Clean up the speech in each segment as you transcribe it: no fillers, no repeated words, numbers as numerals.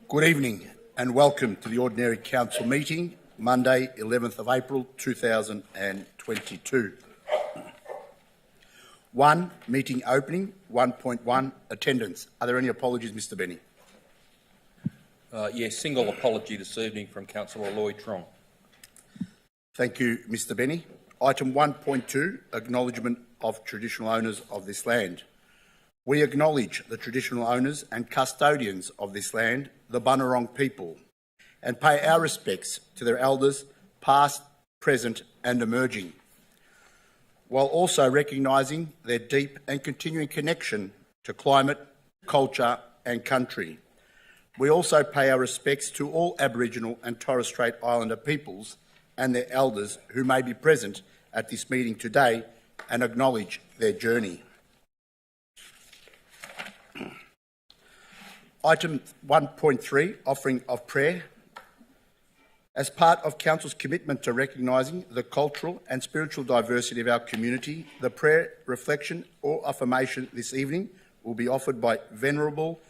Good evening and welcome to the Ordinary Council meeting, Monday 11th of April 2022. 1. Meeting opening. 1.1. Attendance. Are there any apologies, Mr Benny? Yes, single apology this evening from Councillor Lloyd Trong. Thank you, Mr Benny. Item 1.2. Acknowledgement of traditional owners of this land. We acknowledge the traditional owners and custodians of this land, the Bunurong people, and pay our respects to their elders, past, present and emerging, while also recognising their deep and continuing connection to climate, culture and country. We also pay our respects to all Aboriginal and Torres Strait Islander peoples and their elders who may be present at this meeting today and acknowledge their journey. Item 1.3, offering of prayer. As part of Council's commitment to recognising the cultural and spiritual diversity of our community, the prayer, reflection or affirmation this evening will be offered by Venerable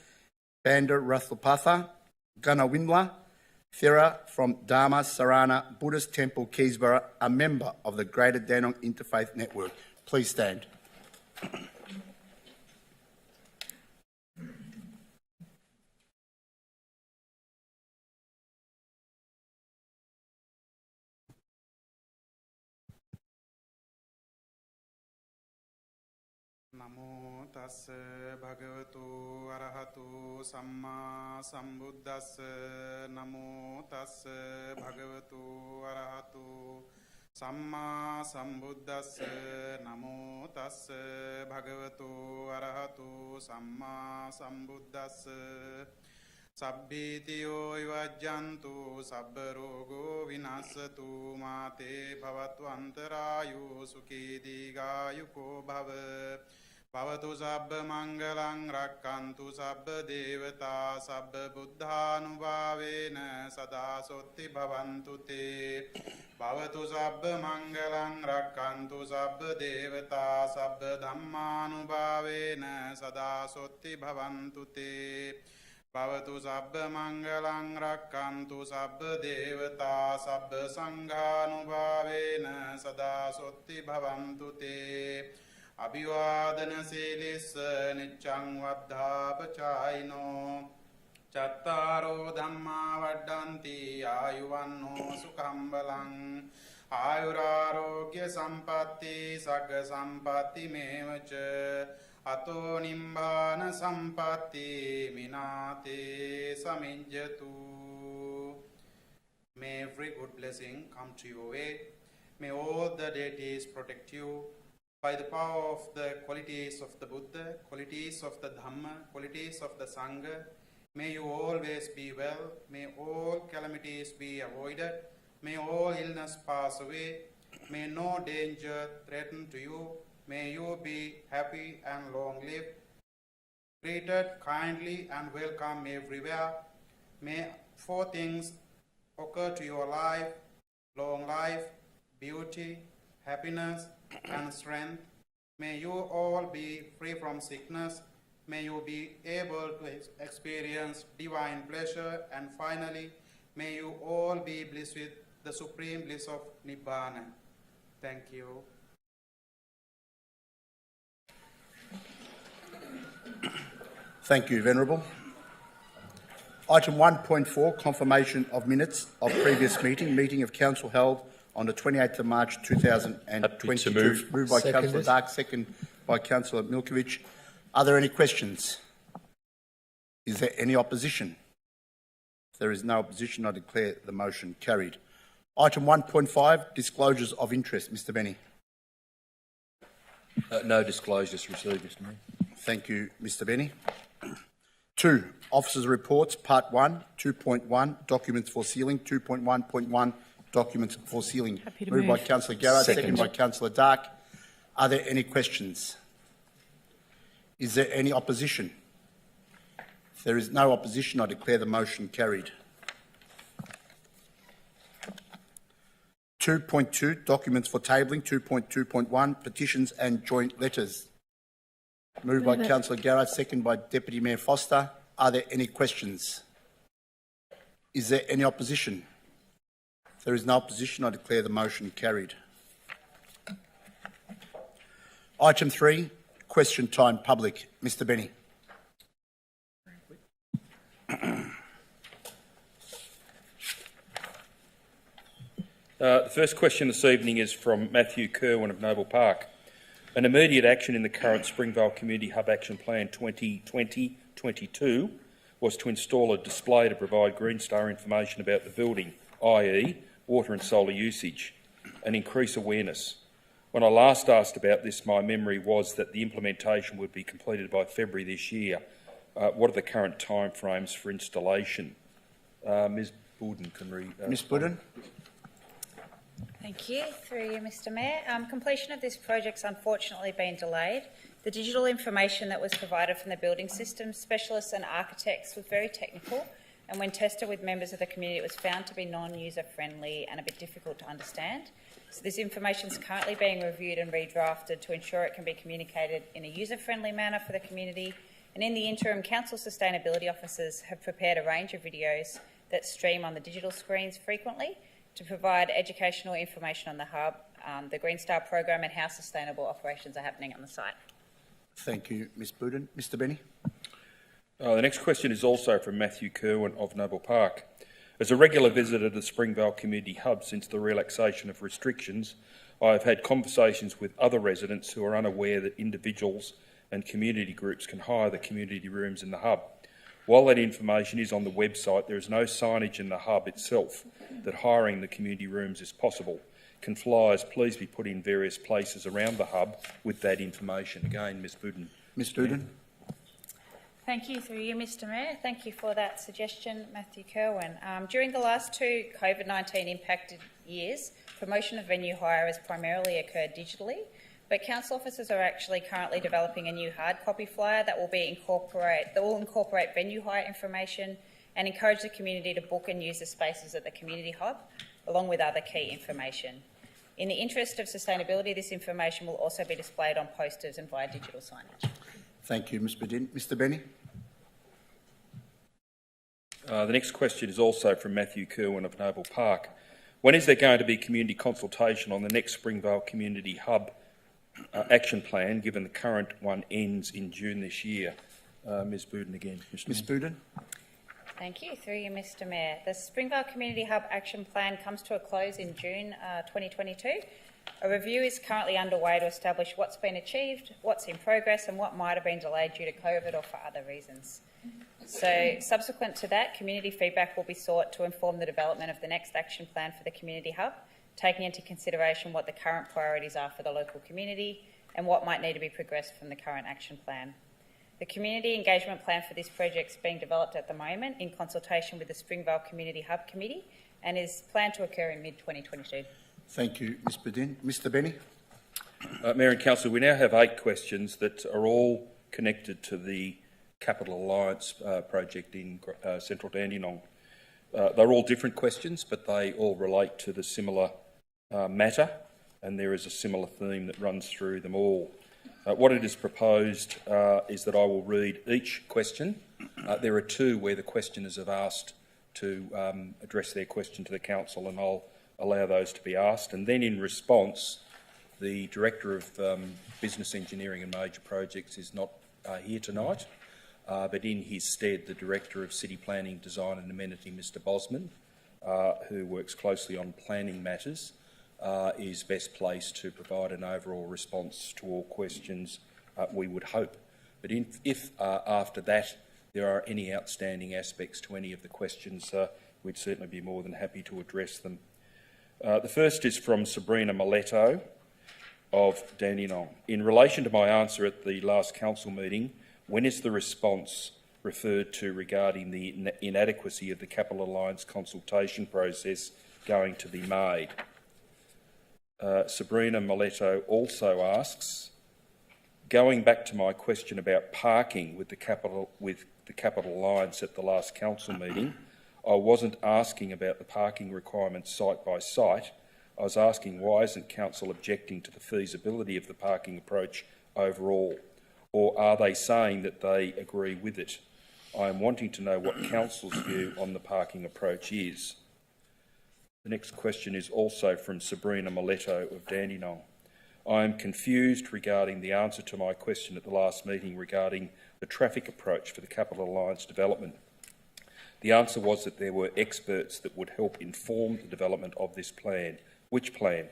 Banda Rathapatha Ganawinla Thera from Dharma Sarana Buddhist Temple, Keysborough, a member of the Greater Dandenong Interfaith Network. Please stand. Namo tassa bhagavato arahato samma sambuddhassa. Namo tassa bhagavato arahato samma sambuddhassa. Namo tassa bhagavato arahato samma sambuddhassa. Sabbitiyo vivajjantu sabba rogo vinassatu mate bhavatu antarayo sukhi digayuko bhava. Bhavatu sabba mangalang rakkantu sabba devata sabba buddhanubhavena sada sotti bhavantu te. Bhavatu sabba mangalang rakkantu sabba devata sabba dhammanubhavena sada sotti bhavantu te. Bhavatu sabba mangalang rakkantu sabba devata sabba sanghanubhavena sada sotti bhavantu te. Abhivadana silissa niccang vaddhapachayino chattaro dhamma vaddanti ayuvanno sukham balang ayurarogya sampatti sagga sampatti mevacha ato nimbana sampatti minate samijjatu. May every good blessing come to your way. May all the deities protect you. By the power of the qualities of the Buddha, qualities of the Dhamma, qualities of the Sangha, may you always be well, may all calamities be avoided, may all illness pass away, may no danger threaten to you, may you be happy and long-lived, treated kindly and welcome everywhere. May 4 things occur to your life: long life, beauty, happiness, and strength. May you all be free from sickness. May you be able to experience divine pleasure. And finally, may you all be blessed with the supreme bliss of Nibbana. Thank you. Thank you, Venerable. Item 1.4, confirmation of minutes of previous meeting of Council held on the 28th of March 2022. Moved by Councillor Dark, second by Councillor Milkovich. Are there any questions? Is there any opposition? If there is no opposition, I declare the motion carried. Item 1.5, disclosures of interest. Mr Benny. No disclosures received, Mr Mayor. Thank you, Mr Benny. 2. Officers' reports, Part 1, 2.1, documents for sealing, 2.1.1, documents for sealing. Moved by Councillor Garrett, second by Councillor Dark. Are there any questions? Is there any opposition? If there is no opposition, I declare the motion carried. 2.2, documents for tabling, 2.2.1, petitions and joint letters. Moved by Councillor Garrett, second by Deputy Mayor Foster. Are there any questions? Is there any opposition? If there is no opposition, I declare the motion carried. Item 3, question time public. Mr Benny. The first question this evening is from Matthew Kerwin of Noble Park. An immediate action in the current Springvale Community Hub Action Plan 2020-22 was to install a display to provide Green Star information about the building, i.e. water and solar usage, and increase awareness. When I last asked about this, my memory was that the implementation would be completed by February this year. What are the current timeframes for installation? Ms Borden can read. Ms Borden. Thank you. Through you, Mr Mayor. Completion of this project's unfortunately been delayed. The digital information that was provided from the building systems specialists and architects was very technical, and when tested with members of the community, it was found to be non-user friendly and a bit difficult to understand. So this information is currently being reviewed and redrafted to ensure it can be communicated in a user-friendly manner for the community. And in the interim, Council Sustainability Officers have prepared a range of videos that stream on the digital screens frequently to provide educational information on the hub, the Green Star program, and how sustainable operations are happening on the site. Thank you, Ms Borden. Mr Benny. The next question is also from Matthew Kerwin of Noble Park. As a regular visitor to the Springvale Community Hub since the relaxation of restrictions, I have had conversations with other residents who are unaware that individuals and community groups can hire the community rooms in the hub. While that information is on the website, there is no signage in the hub itself that hiring the community rooms is possible. Can flyers please be put in various places around the hub with that information? Again, Ms Buden. Ms Buden. Thank you, through you, Mr Mayor. Thank you for that suggestion, Matthew Kerwin. During the last 2 COVID-19 impacted years, promotion of venue hire has primarily occurred digitally, but council officers are actually currently developing a new hard copy flyer that will incorporate venue hire information and encourage the community to book and use the spaces at the community hub, along with other key information. In the interest of sustainability, this information will also be displayed on posters and via digital signage. Thank you, Ms Borden. Mr Benny. The next question is also from Matthew Kerwin of Noble Park. When is there going to be community consultation on the next Springvale Community Hub action plan, given the current one ends in June this year? Ms Buden again. Ms Buden. Thank you. Through you, Mr Mayor. The Springvale Community Hub action plan comes to a close in June 2022. A review is currently underway to establish what's been achieved, what's in progress and what might have been delayed due to COVID or for other reasons. So, subsequent to that, community feedback will be sought to inform the development of the next action plan for the Community Hub, taking into consideration what the current priorities are for the local community and what might need to be progressed from the current action plan. The community engagement plan for this project is being developed at the moment in consultation with the Springvale Community Hub Committee and is planned to occur in mid-2022. Thank you, Ms Borden. Mr Benny. Mayor and Council, we now have 8 questions that are all connected to the Capital Alliance project in central Dandenong. They're all different questions, but they all relate to the similar matter, and there is a similar theme that runs through them all. What it is proposed is that I will read each question. There are 2 where the questioners have asked to address their question to the Council, and I'll allow those to be asked. And then in response, the Director of Business Engineering and Major Projects is not here tonight, but in his stead, the Director of City Planning, Design and Amenity, Mr Bosman, who works closely on planning matters, is best placed to provide an overall response to all questions, we would hope. But if after that there are any outstanding aspects to any of the questions, we'd certainly be more than happy to address them. The first is from Sabrina Miletto of Dandenong. In relation to my answer at the last council meeting, when is the response referred to regarding the inadequacy of the Capital Alliance consultation process going to be made? Sabrina Miletto also asks, going back to my question about parking with the Capital Alliance at the last council meeting, I wasn't asking about the parking requirements site by site. I was asking why isn't council objecting to the feasibility of the parking approach overall, or are they saying that they agree with it? I am wanting to know what Council's view on the parking approach is. The next question is also from Sabrina Miletto of Dandenong. I am confused regarding the answer to my question at the last meeting regarding the traffic approach for the Capital Alliance development. The answer was that there were experts that would help inform the development of this plan. Which plan?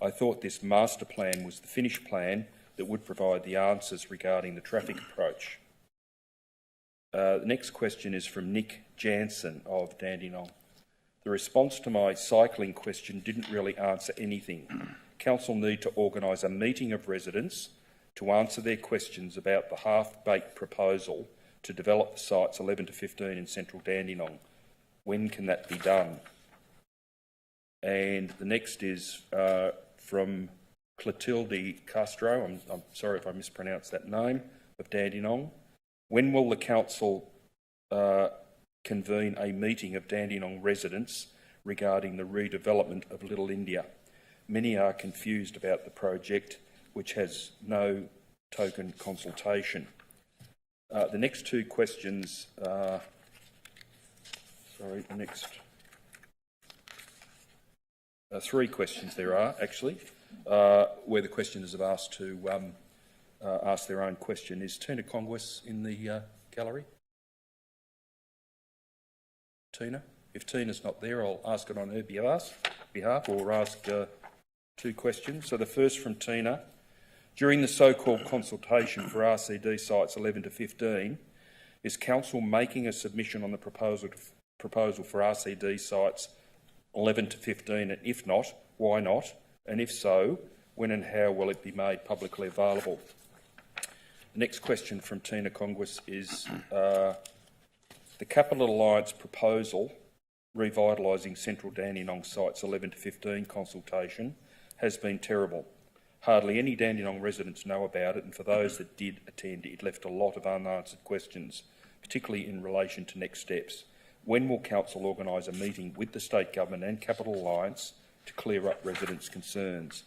I thought this master plan was the finished plan that would provide the answers regarding the traffic approach. The next question is from Nick Jansen of Dandenong. The response to my cycling question didn't really answer anything. Council need to organise a meeting of residents to answer their questions about the half-baked proposal to develop the sites 11 to 15 in central Dandenong. When can that be done? And the next is from Clotilde Castro, I'm sorry if I mispronounced that name, of Dandenong. When will the Council convene a meeting of Dandenong residents regarding the redevelopment of Little India? Many are confused about the project, which has no token consultation. The next two questions, three questions there are actually, where the questioners have asked to ask their own question. Is Tina Congress in the gallery? Tina? If Tina's not there, I'll ask it on her behalf or ask two questions. So the first from Tina. During the so-called consultation for RCD sites 11 to 15, is Council making a submission on the proposal for RCD sites 11 to 15, and if not, why not? And if so, when and how will it be made publicly available? The next question from Tina Congress is the Capital Alliance proposal revitalising central Dandenong sites 11 to 15 consultation has been terrible. Hardly any Dandenong residents know about it, and for those that did attend, it left a lot of unanswered questions, particularly in relation to next steps. When will Council organise a meeting with the State Government and Capital Alliance to clear up residents' concerns?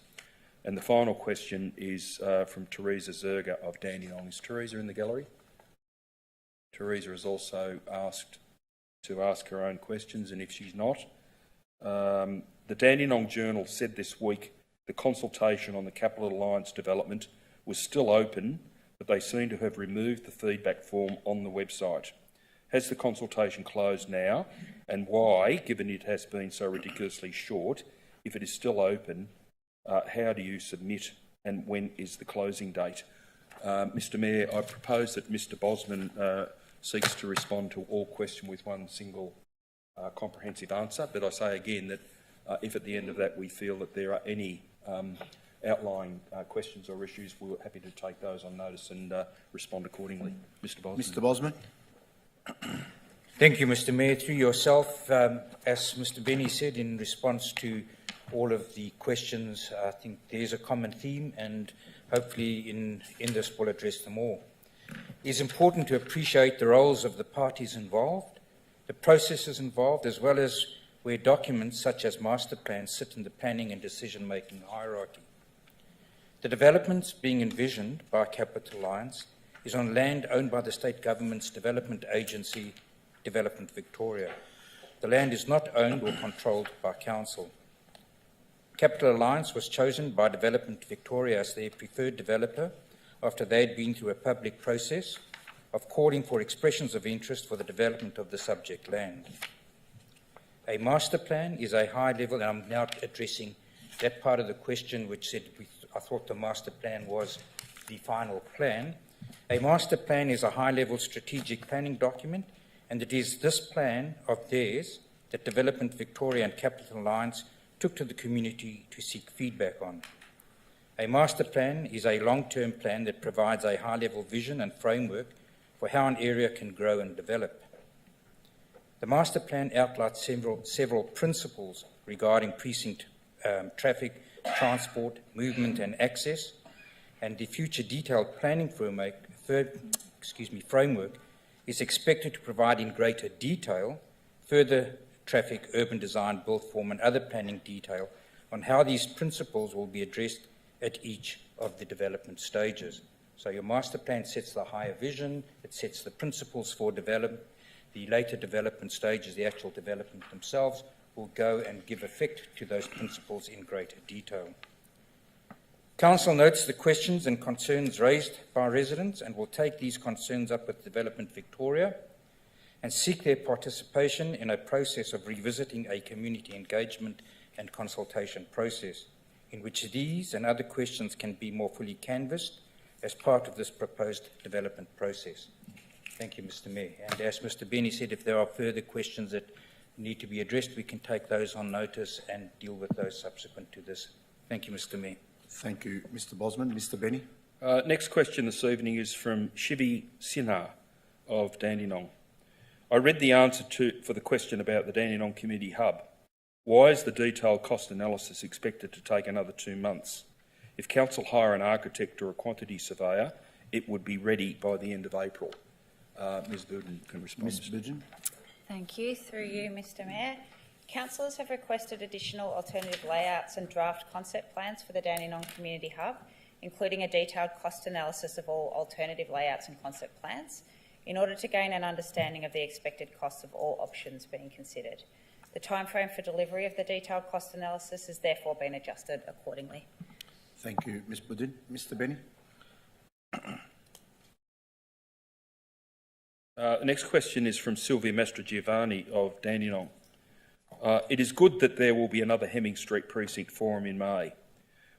And the final question is from Teresa Zerga of Dandenong. Is Teresa in the gallery? Teresa has also asked to ask her own questions, and if she's not, the Dandenong Journal said this week the consultation on the Capital Alliance development was still open, but they seem to have removed the feedback form on the website. Has the consultation closed now, and why, given it has been so ridiculously short? If it is still open, how do you submit, and when is the closing date? Mr Mayor, I propose that Mr Bosman seeks to respond to all questions with one single comprehensive answer, but I say again that if at the end of that we feel that there are any outlying questions or issues, we're happy to take those on notice and respond accordingly. Mr Bosman. Mr Bosman. Thank you, Mr Mayor. Through yourself, as Mr Benny said, in response to all of the questions, I think there's a common theme, and hopefully in this we'll address them all. It is important to appreciate the roles of the parties involved, the processes involved, as well as where documents such as master plans sit in the planning and decision-making hierarchy. The developments being envisioned by Capital Alliance is on land owned by the state government's development agency, Development Victoria. The land is not owned or controlled by council. Capital Alliance was chosen by Development Victoria as their preferred developer after they had been through a public process of calling for expressions of interest for the development of the subject land. A master plan is a high level, and I'm now addressing that part of the question which said I thought the master plan was the final plan. A master plan is a high-level strategic planning document, and it is this plan of theirs that Development Victoria and Capital Alliance took to the community to seek feedback on. A master plan is a long-term plan that provides a high-level vision and framework for how an area can grow and develop. The master plan outlines several principles regarding precinct traffic, transport, movement and access, and the future detailed planning framework is expected to provide in greater detail further traffic, urban design, built form and other planning detail on how these principles will be addressed at each of the development stages. So your master plan sets the higher vision, it sets the principles for development. The later development stages, the actual development themselves, will go and give effect to those principles in greater detail. Council notes the questions and concerns raised by residents and will take these concerns up with Development Victoria and seek their participation in a process of revisiting a community engagement and consultation process, in which these and other questions can be more fully canvassed as part of this proposed development process. Thank you, Mr. Mayor. And as Mr. Benny said, if there are further questions that need to be addressed, we can take those on notice and deal with those subsequent to this. Thank you, Mr. Mayor. Thank you, Mr Bosman. Mr Benny. Next question this evening is from Shivi Sinha of Dandenong. I read the answer for the question about the Dandenong Community Hub. Why is the detailed cost analysis expected to take another 2 months? If Council hire an architect or a quantity surveyor, it would be ready by the end of April. Ms Budden can respond. Ms Budden. Thank you. Through you, Mr Mayor. Councillors have requested additional alternative layouts and draft concept plans for the Dandenong Community Hub, including a detailed cost analysis of all alternative layouts and concept plans, in order to gain an understanding of the expected costs of all options being considered. The timeframe for delivery of the detailed cost analysis has therefore been adjusted accordingly. Thank you, Ms Budden. Mr Benny. The next question is from Sylvia Mastrogiovanni of Dandenong. It is good that there will be another Hemming Street Precinct Forum in May.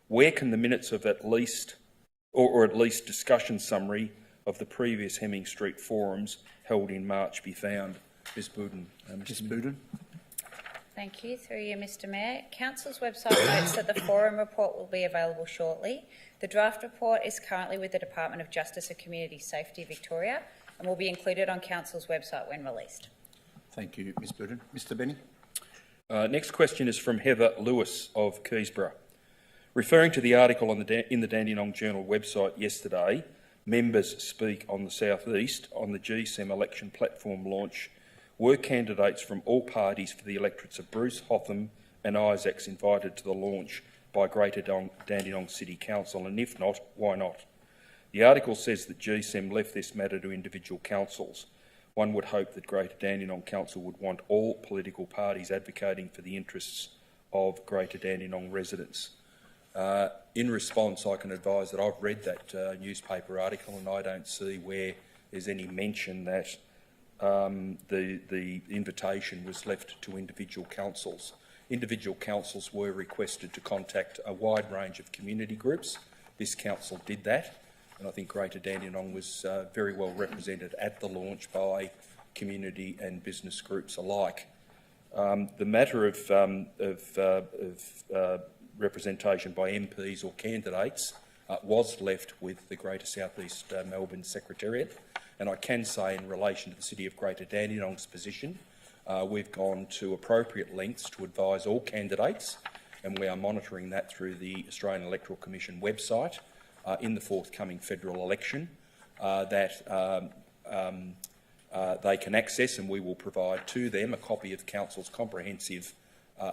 Where can the minutes of at least discussion summary of the previous Hemming Street Forums held in March be found? Ms Budden. Ms Budden. Thank you. Through you, Mr Mayor. Council's website notes that the forum report will be available shortly. The draft report is currently with the Department of Justice and Community Safety Victoria and will be included on Council's website when released. Thank you, Ms Budden. Mr Benny. Next question is from Heather Lewis of Keysborough. Referring to the article on in the Dandenong Journal website yesterday, members speak on the South East on the GSEM election platform launch. Were candidates from all parties for the electorates of Bruce, Hotham and Isaacs invited to the launch by Greater Dandenong City Council, and if not, why not? The article says that GSEM left this matter to individual councils. One would hope that Greater Dandenong Council would want all political parties advocating for the interests of Greater Dandenong residents. In response, I can advise that I've read that newspaper article and I don't see where there's any mention that the invitation was left to individual councils. Individual councils were requested to contact a wide range of community groups. This council did that, and I think Greater Dandenong was very well represented at the launch by community and business groups alike. The matter of representation by MPs or candidates was left with the Greater South East Melbourne Secretariat, and I can say in relation to the City of Greater Dandenong's position, we've gone to appropriate lengths to advise all candidates, and we are monitoring that through the Australian Electoral Commission website in the forthcoming federal election that they can access, and we will provide to them a copy of Council's comprehensive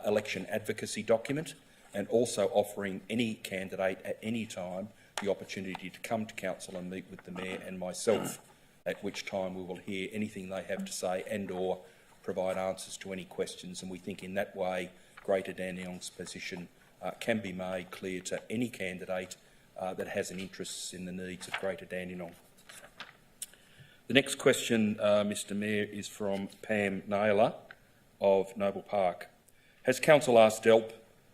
election advocacy document, and also offering any candidate at any time the opportunity to come to Council and meet with the Mayor and myself, at which time we will hear anything they have to say and or provide answers to any questions. And we think in that way Greater Dandenong's position can be made clear to any candidate that has an interest in the needs of Greater Dandenong. The next question, Mr Mayor, is from Pam Naylor of Noble Park. Has Council asked DELP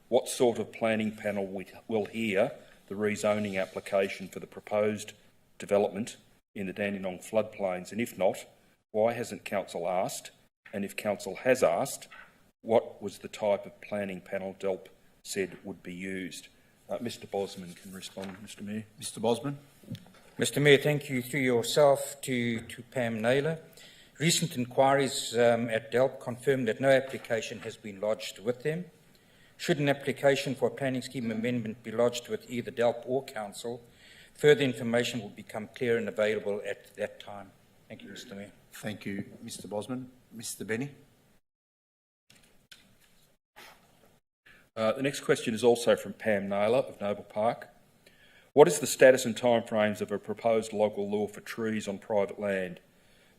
what sort of planning panel will hear the rezoning application for the proposed development in the Dandenong floodplains, and if not, why hasn't Council asked? And if Council has asked, what was the type of planning panel DELP said would be used? Mr Bosman can respond, Mr Mayor. Mr Bosman. Mr Mayor, thank you through yourself to Pam Naylor. Recent inquiries at DELP confirm that no application has been lodged with them. Should an application for a planning scheme amendment be lodged with either DELP or Council, further information will become clear and available at that time. Thank you, Mr Mayor. Thank you, Mr Bosman. Mr Benny. The next question is also from Pam Naylor of Noble Park. What is the status and timeframes of a proposed local law for trees on private land?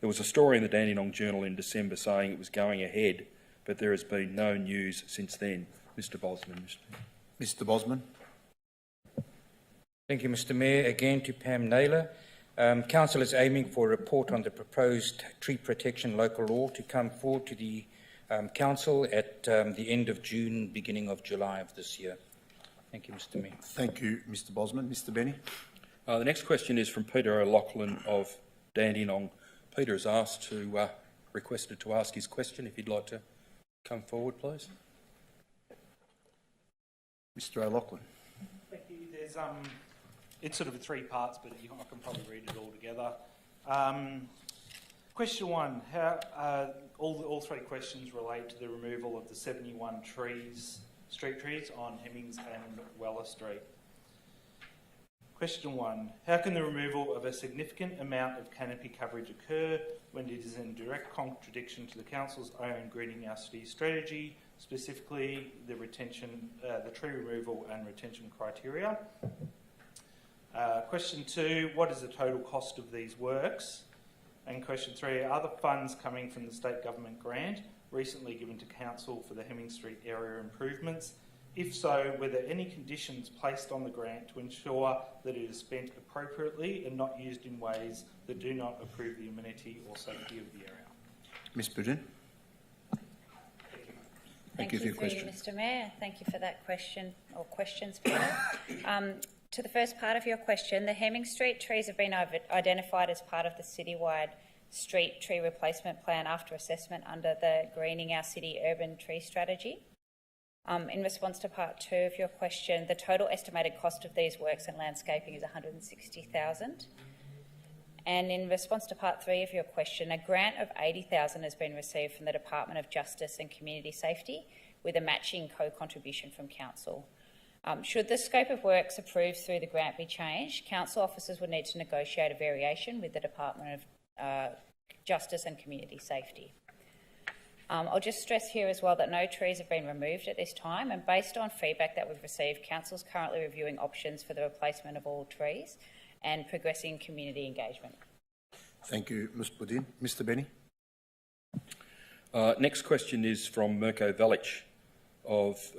There was a story in the Dandenong Journal in December saying it was going ahead, but there has been no news since then. Mr Bosman. Mr Bosman. Thank you, Mr Mayor. Again to Pam Naylor. Council is aiming for a report on the proposed tree protection local law to come forward to the Council at the end of June, beginning of July of this year. Thank you, Mr Mayor. Thank you, Mr Bosman. Mr Benny. The next question is from Peter O'Loughlin of Dandenong. Peter has requested to ask his question. If you'd like to come forward, please. Mr O'Loughlin. Thank you. There's it's sort of in three parts, but I can probably read it all together. Question one: all three questions relate to the removal of the 71 street trees on Hemmings and Weller Street. Question one: how can the removal of a significant amount of canopy coverage occur when it is in direct contradiction to the Council's own Greening Our City strategy, specifically the tree removal and retention criteria? Question two: what is the total cost of these works? And question three: are the funds coming from the state government grant recently given to Council for the Hemming Street area improvements? If so, were there any conditions placed on the grant to ensure that it is spent appropriately and not used in ways that do not improve the amenity or safety of the area? Ms Budin. Thank you for your question. Mr Mayor. Thank you for that question, or questions, Peter. To the first part of your question, the Hemming Street trees have been identified as part of the citywide street tree replacement plan after assessment under the Greening Our City Urban Tree Strategy. In response to part two of your question, the total estimated cost of these works and landscaping is $160,000. And in response to part three of your question, a grant of $80,000 has been received from the Department of Justice and Community Safety with a matching co-contribution from Council. Should the scope of works approved through the grant be changed, Council officers would need to negotiate a variation with the Department of Justice and Community Safety. I'll just stress here as well that no trees have been removed at this time, and based on feedback that we've received, Council is currently reviewing options for the replacement of all trees and progressing community engagement. Thank you, Ms Budin. Mr Benny. Next question is from Mirko Velic of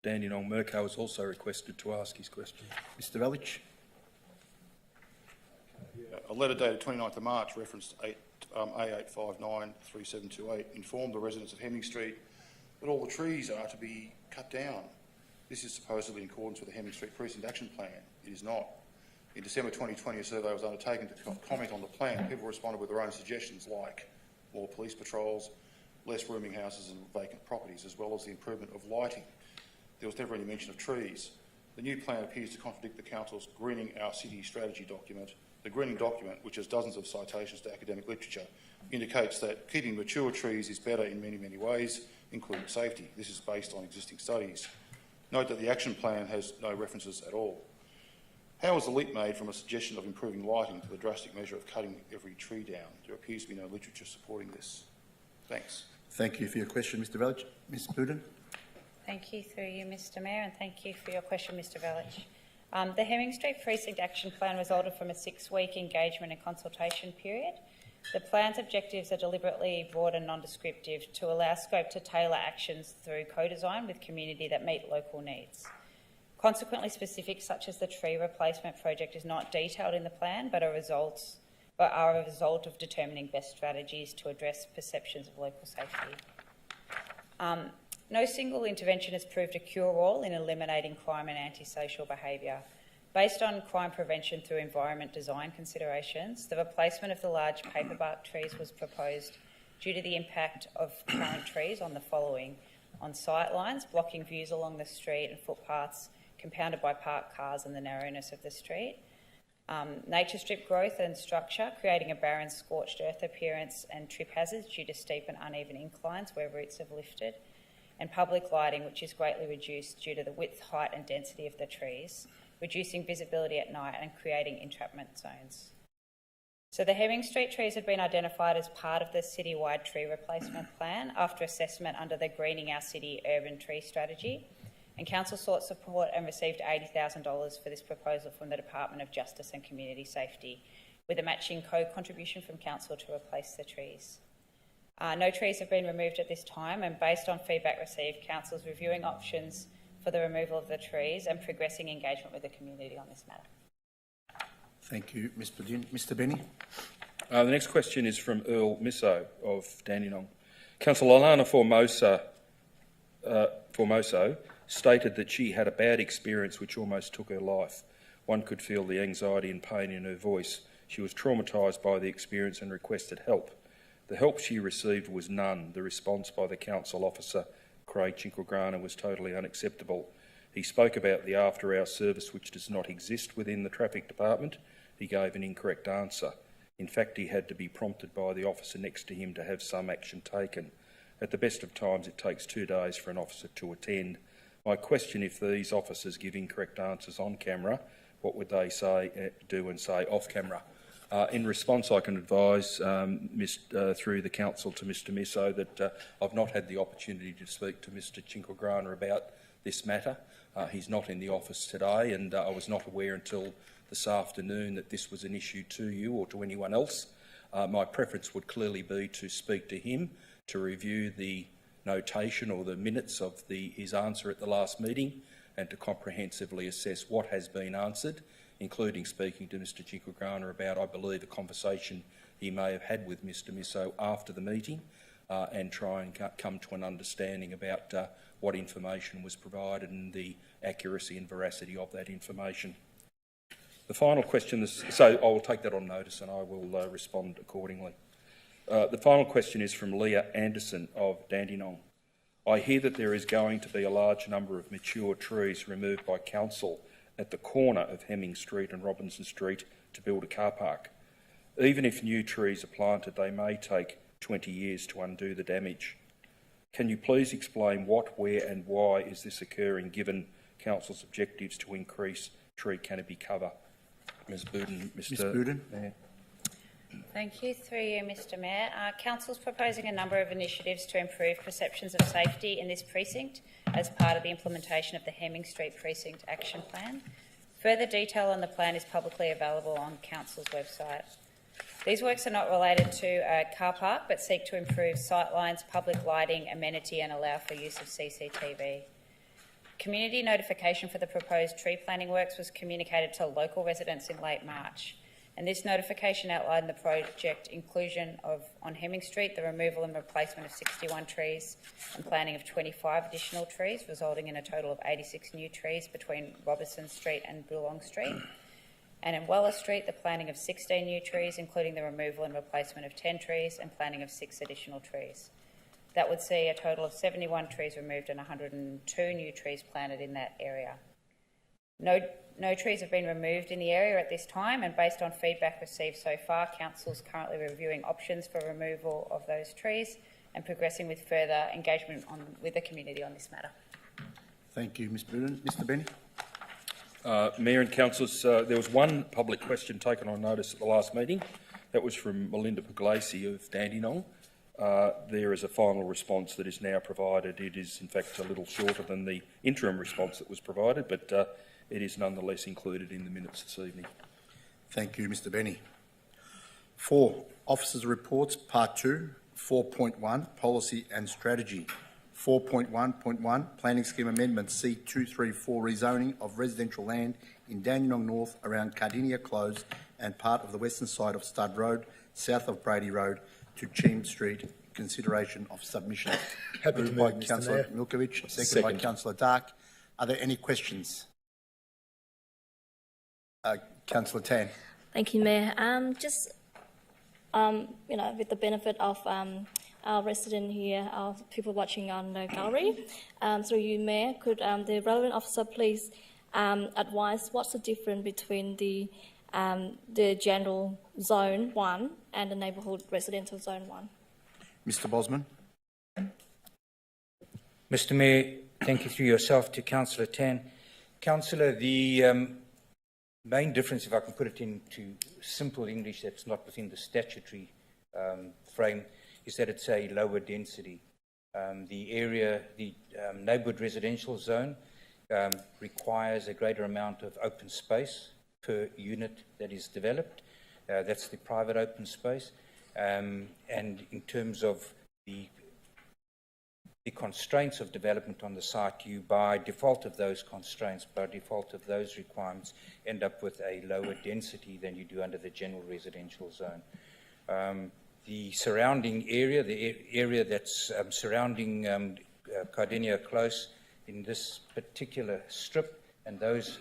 Dandenong. Mirko has also requested to ask his question. Mr Velic. A letter dated 29th of March referenced A8593728 informed the residents of Hemming Street that all the trees are to be cut down. This is supposedly in accordance with the Hemming Street Precinct Action Plan. It is not. In December 2020, a survey was undertaken to comment on the plan. People responded with their own suggestions like more police patrols, less rooming houses and vacant properties, as well as the improvement of lighting. There was never any mention of trees. The new plan appears to contradict the Council's Greening Our City strategy document. The greening document, which has dozens of citations to academic literature, indicates that keeping mature trees is better in many, many ways, including safety. This is based on existing studies. Note that the action plan has no references at all. How was the leap made from a suggestion of improving lighting to the drastic measure of cutting every tree down? There appears to be no literature supporting this. Thanks. Thank you for your question, Mr Velic. Ms Budin. Thank you through you, Mr Mayor, and thank you for your question, Mr Velic. The Hemming Street Precinct Action Plan resulted from a 6-week engagement and consultation period. The plan's objectives are deliberately broad and non-descriptive to allow scope to tailor actions through co-design with community that meet local needs. Consequently, specifics such as the tree replacement project is not detailed in the plan, but are a result of determining best strategies to address perceptions of local safety. No single intervention has proved a cure-all in eliminating crime and antisocial behaviour. Based on crime prevention through environment design considerations, the replacement of the large paperbark trees was proposed due to the impact of current trees on the following: on sight lines, blocking views along the street and footpaths, compounded by parked cars and the narrowness of the street; nature strip growth and structure, creating a barren scorched earth appearance and trip hazards due to steep and uneven inclines where roots have lifted; and public lighting, which is greatly reduced due to the width, height and density of the trees, reducing visibility at night and creating entrapment zones. So the Hemming Street trees have been identified as part of the citywide tree replacement plan after assessment under the Greening Our City Urban Tree Strategy. and Council sought support and received $80,000 for this proposal from the Department of Justice and Community Safety, with a matching co-contribution from Council to replace the trees. No trees have been removed at this time, and based on feedback received, Council is reviewing options for the removal of the trees and progressing engagement with the community on this matter. Thank you, Ms. Budin. Mr. Benny. The next question is from Earl Misso of Dandenong. Councillor Alana Formoso stated that she had a bad experience which almost took her life. One could feel the anxiety and pain in her voice. She was traumatised by the experience and requested help. The help she received was none. The response by the council officer, Craig Chinquagrana, was totally unacceptable. He spoke about the after-hours service which does not exist within the traffic department. He gave an incorrect answer. In fact, he had to be prompted by the officer next to him to have some action taken. At the best of times, it takes 2 days for an officer to attend. My question, if these officers give incorrect answers on camera, what would they do and say off camera? In response, I can advise through the council to Mr Misso that I've not had the opportunity to speak to Mr Chinquagrana about this matter. He's not in the office today, and I was not aware until this afternoon that this was an issue to you or to anyone else. My preference would clearly be to speak to him, to review the notation or the minutes of his answer at the last meeting, and to comprehensively assess what has been answered, including speaking to Mr Chinquagrana about, I believe, a conversation he may have had with Mr Misso after the meeting, and try and come to an understanding about what information was provided and the accuracy and veracity of that information. The final question is, so I will take that on notice and I will respond accordingly. The final question is from Leah Anderson of Dandenong. I hear that there is going to be a large number of mature trees removed by council at the corner of Hemming Street and Robinson Street to build a car park. Even if new trees are planted, they may take 20 years to undo the damage. Can you please explain what, where and why is this occurring, given council's objectives to increase tree canopy cover? Ms Budin. Ms Budin. Thank you. Through you, Mr Mayor. Council's proposing a number of initiatives to improve perceptions of safety in this precinct as part of the implementation of the Hemming Street Precinct Action Plan. Further detail on the plan is publicly available on Council's website. These works are not related to a car park but seek to improve sightlines, public lighting, amenity and allow for use of CCTV. Community notification for the proposed tree planting works was communicated to local residents in late March, and this notification outlined the project inclusion of, on Hemming Street, the removal and replacement of 61 trees and planting of 25 additional trees, resulting in a total of 86 new trees between Robertson Street and Bulong Street. And in Weller Street, the planting of 16 new trees, including the removal and replacement of 10 trees and planting of 6 additional trees. That would see a total of 71 trees removed and 102 new trees planted in that area. No trees have been removed in the area at this time, and based on feedback received so far, Council is currently reviewing options for removal of those trees and progressing with further engagement with the community on this matter. Thank you, Ms Budin. Mr Benny. Mayor and councillors, there was one public question taken on notice at the last meeting. That was from Melinda Puglisi of Dandenong. There is a final response that is now provided. It is, in fact, a little shorter than the interim response that was provided, but it is nonetheless included in the minutes this evening. Thank you, Mr Benny. 4. Officers' Reports, Part 2, 4.1, Policy and Strategy. 4.1.1, Planning Scheme Amendment C234, rezoning of residential land in Dandenong North around Cardinia Close and part of the western side of Stud Road, south of Brady Road, to Cheam Street. Consideration of submission. Happy to by move, Mr. Councillor Mayor. Milkovich, seconded by Councillor Dark. Are there any questions? Councillor Tan. Thank you, Mayor. With the benefit of our resident here, our people watching on the gallery, through you, Mayor, could the relevant officer please advise what's the difference between the general zone 1 and the neighbourhood residential zone 1? Mr Bosman. Mr Mayor, thank you through yourself to Councillor Tan. Councillor, the main difference, if I can put it into simple English that's not within the statutory frame, is that it's a lower density. The area, the neighbourhood residential zone, requires a greater amount of open space per unit that is developed. That's the private open space. And in terms of the constraints of development on the site, you, by default of those constraints, by default of those requirements, end up with a lower density than you do under the general residential zone. The surrounding area, the area that's surrounding Cardinia Close in this particular strip, and those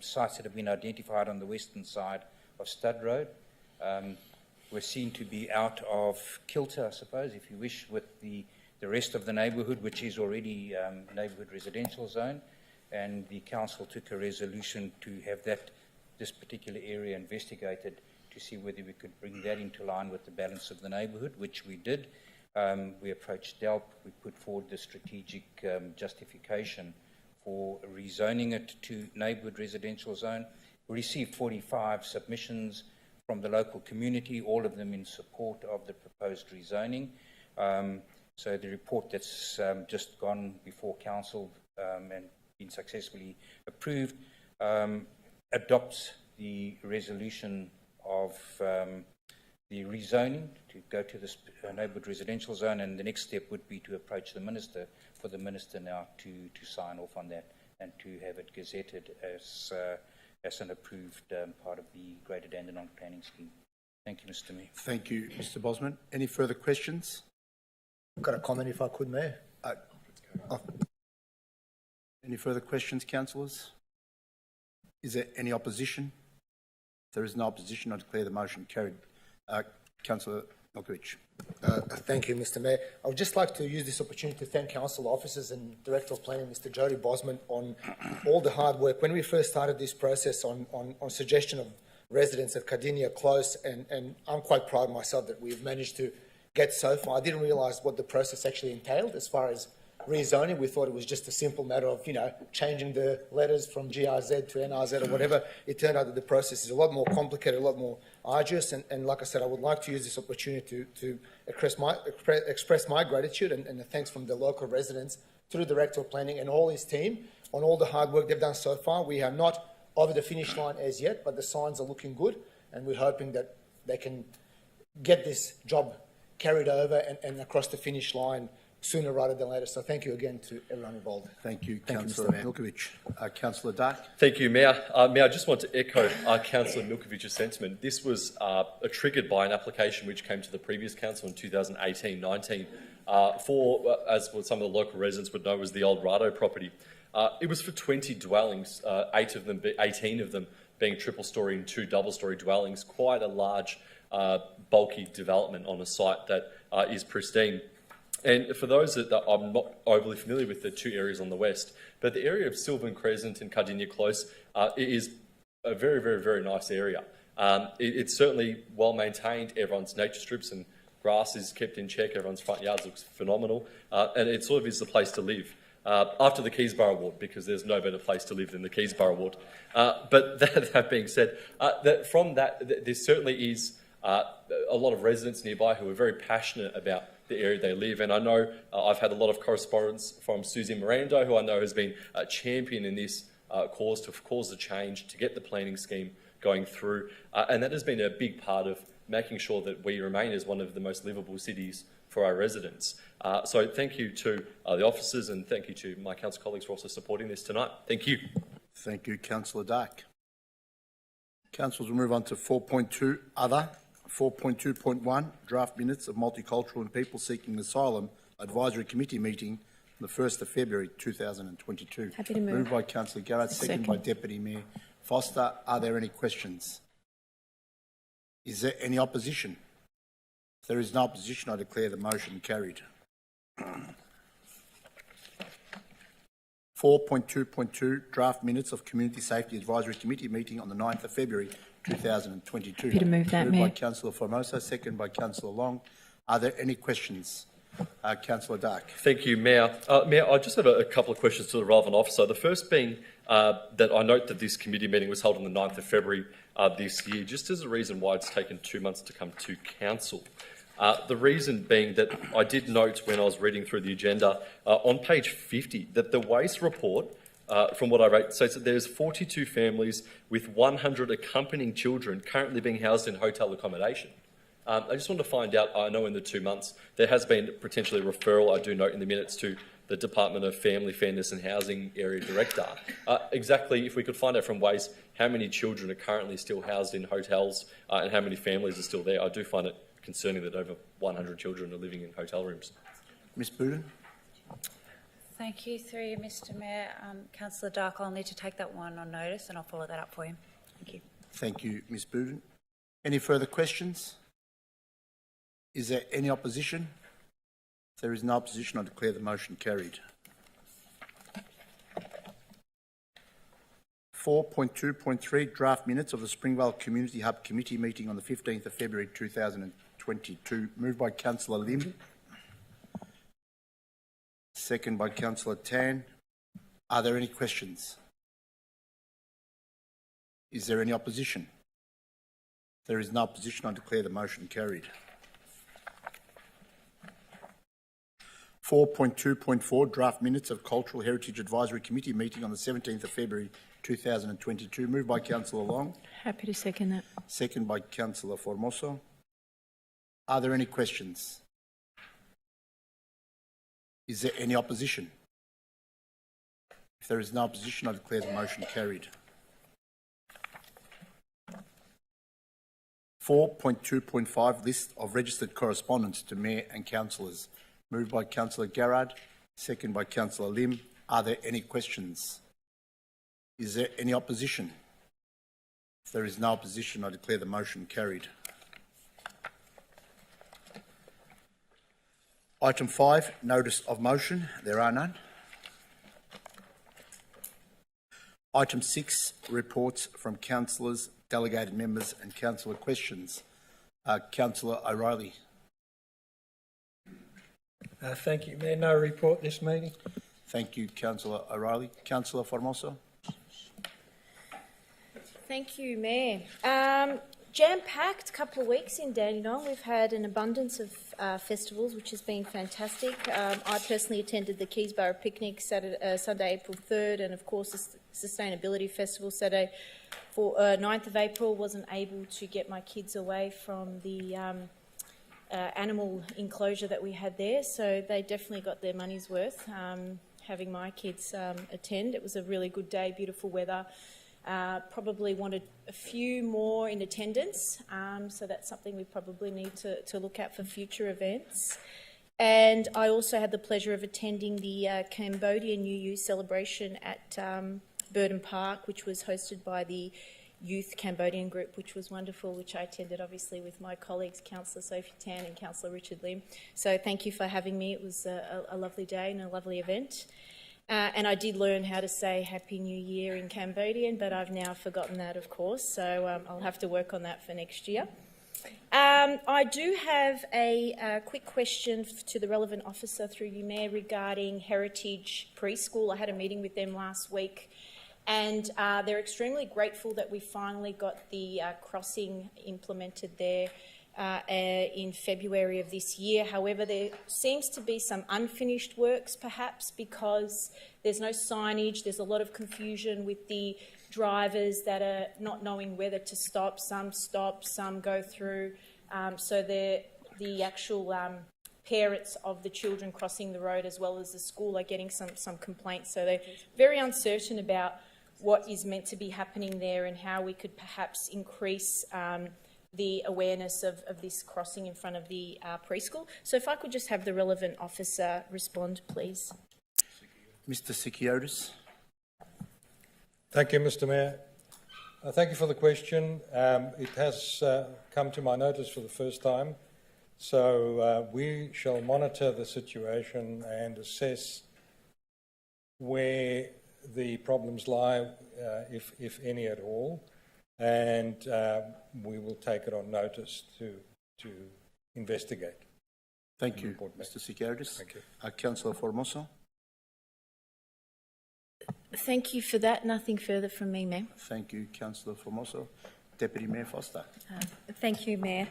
sites that have been identified on the western side of Stud Road, were seen to be out of kilter, I suppose, if you wish, with the rest of the neighbourhood, which is already neighbourhood residential zone, and the council took a resolution to have this particular area investigated to see whether we could bring that into line with the balance of the neighbourhood, which we did. We approached DELP, we put forward the strategic justification for rezoning it to neighbourhood residential zone. We received 45 submissions from the local community, all of them in support of the proposed rezoning. So the report that's just gone before council and been successfully approved adopts the resolution of the rezoning to go to this neighbourhood residential zone, and the next step would be to approach the minister, for the minister now to sign off on that and to have it gazetted as an approved part of the Greater Dandenong Planning Scheme. Thank you, Mr. Mayor. Thank you, Mr. Bosman. Any further questions? I've got a comment, if I could, Mayor. Any further questions, councillors? Is there any opposition? If there is no opposition, I declare the motion carried. Councillor Milkovich. Thank you, Mr. Mayor. I would just like to use this opportunity to thank council officers and Director of Planning, Mr. Jody Bosman, on all the hard work. When we first started this process on suggestion of residents at Cardinia Close, and I'm quite proud of myself that we've managed to get so far. I didn't realise what the process actually entailed as far as rezoning. We thought it was just a simple matter of, changing the letters from GRZ to NRZ or whatever. It turned out that the process is a lot more complicated, a lot more arduous. And like I said, I would like to use this opportunity to express my gratitude and the thanks from the local residents to the Director of Planning and all his team on all the hard work they've done so far. We are not over the finish line as yet, but the signs are looking good, and we're hoping that they can get this job carried over and across the finish line sooner rather than later. So thank you again to everyone involved. Thank you, Councillor Milkovich. Councillor Dark. Thank you, Mayor. Mayor, I just want to echo Councillor Milkovich's sentiment. This was triggered by an application which came to the previous council in 2018-19 for, as some of the local residents would know, was the old Rado property. It was for 20 dwellings, 18 of them being triple-storey and 2 double-storey dwellings, quite a large bulky development on a site that is pristine. And for those that I'm not overly familiar with the 2 areas on the west, but the area of Sylvan Crescent and Cardinia Close is a very, very, very nice area. It's certainly well maintained. Everyone's nature strips and grass is kept in check. Everyone's front yards looks phenomenal. And it sort of is the place to live. After the Keysborough ward, because there's no better place to live than the Keysborough ward. But that being said, there certainly is a lot of residents nearby who are very passionate about the area they live. And I know I've had a lot of correspondence from Susie Miranda, who I know has been a champion in this cause to cause the change, to get the planning scheme going through. And that has been a big part of making sure that we remain as one of the most livable cities for our residents. So thank you to the officers, and thank you to my council colleagues for also supporting this tonight. Thank you. Thank you, Councillor Dark. Councillors, we'll move on to 4.2, Other. 4.2.1, Draft Minutes of Multicultural and People Seeking Asylum Advisory Committee meeting on the 1st of February 2022. Happy to move. Moved by Councillor Garrett, second by Deputy Mayor Foster. Are there any questions? Is there any opposition? If there is no opposition, I declare the motion carried. 4.2.2, Draft Minutes of Community Safety Advisory Committee meeting on the 9th of February 2022. Happy to move that, Moved Mayor. by Councillor Formosa, second by Councillor Long. Are there any questions? Councillor Dark. Thank you, Mayor. Mayor, I just have a couple of questions to the relevant officer. The first being that I note that this committee meeting was held on the 9th of February this year, just as a reason why it's taken 2 months to come to council. The reason being that I did note when I was reading through the agenda on page 50 that the waste report from what I read, states that there's 42 families with 100 accompanying children currently being housed in hotel accommodation. I just want to find out, I know in the 2 months there has been potentially a referral, I do note in the minutes, to the Department of Family, Fairness and Housing Area Director. Exactly, if we could find out from Waste how many children are currently still housed in hotels and how many families are still there. I do find it concerning that over 100 children are living in hotel rooms. Ms Budden? Thank you. Through you, Mr Mayor. Councillor Dark, I'll need to take that one on notice and I'll follow that up for you. Thank you. Thank you, Ms Budden. Any further questions? Is there any opposition? If there is no opposition, I declare the motion carried. 4.2.3 draft minutes of the Springvale Community Hub Committee meeting on the 15th of February 2022. Moved by Councillor Lim. Second by Councillor Tan. Are there any questions? Is there any opposition? If there is no opposition, I declare the motion carried. 4.2.4 draft minutes of Cultural Heritage Advisory Committee meeting on the 17th of February 2022. Moved by Councillor Long. Happy to second that. Second by Councillor Formoso. Are there any questions? Is there any opposition? If there is no opposition, I declare the motion carried. 4.2.5 list of registered correspondence to Mayor and Councillors. Moved by Councillor Garrard, second by Councillor Lim. Are there any questions? Is there any opposition? If there is no opposition, I declare the motion carried. Item 5, notice of motion. There are none. Item 6, reports from councillors, delegated members and councillor questions. Councillor O'Reilly. Thank you, Mayor. No report this meeting. Thank you, Councillor O'Reilly. Councillor Formoso. Thank you, Mayor. Jam-packed couple of weeks in Dandenong. We've had an abundance of festivals, which has been fantastic. I personally attended the Keysborough Picnic Sunday, April 3rd, and of course the Sustainability Festival Saturday for 9th of April. Wasn't able to get my kids away from the animal enclosure that we had there, so they definitely got their money's worth having my kids attend. It was a really good day, beautiful weather. Probably wanted a few more in attendance, so that's something we probably need to look at for future events. And I also had the pleasure of attending the Cambodian New Year celebration at Burton Park, which was hosted by the Youth Cambodian group, which was wonderful, which I attended obviously with my colleagues, Councillor Sophie Tan and Councillor Richard Lim. So thank you for having me. It was a lovely day and a lovely event. And I did learn how to say Happy New Year in Cambodian, but I've now forgotten that, of course, so I'll have to work on that for next year. I do have a quick question to the relevant officer through you, Mayor, regarding Heritage Preschool. I had a meeting with them last week, and they're extremely grateful that we finally got the crossing implemented there in February of this year. However, there seems to be some unfinished works, perhaps because there's no signage. There's a lot of confusion with the drivers that are not knowing whether to stop. Some stop, some go through. So the actual parents of the children crossing the road as well as the school are getting some complaints. So they're very uncertain about what is meant to be happening there and how we could perhaps increase the awareness of this crossing in front of the preschool. So if I could just have the relevant officer respond, please. Mr. Sikiotis. Thank you, Mr. Mayor. Thank you for the question. It has come to my notice for the first time. So we shall monitor the situation and assess where the problems lie, if any at all. And we will take it on notice to investigate. Thank you, Mr. Sikiotis. Thank you. Councillor Formoso. Thank you for that. Nothing further from me, Mayor. Thank you, Councillor Formoso. Deputy Mayor Foster. Thank you, Mayor.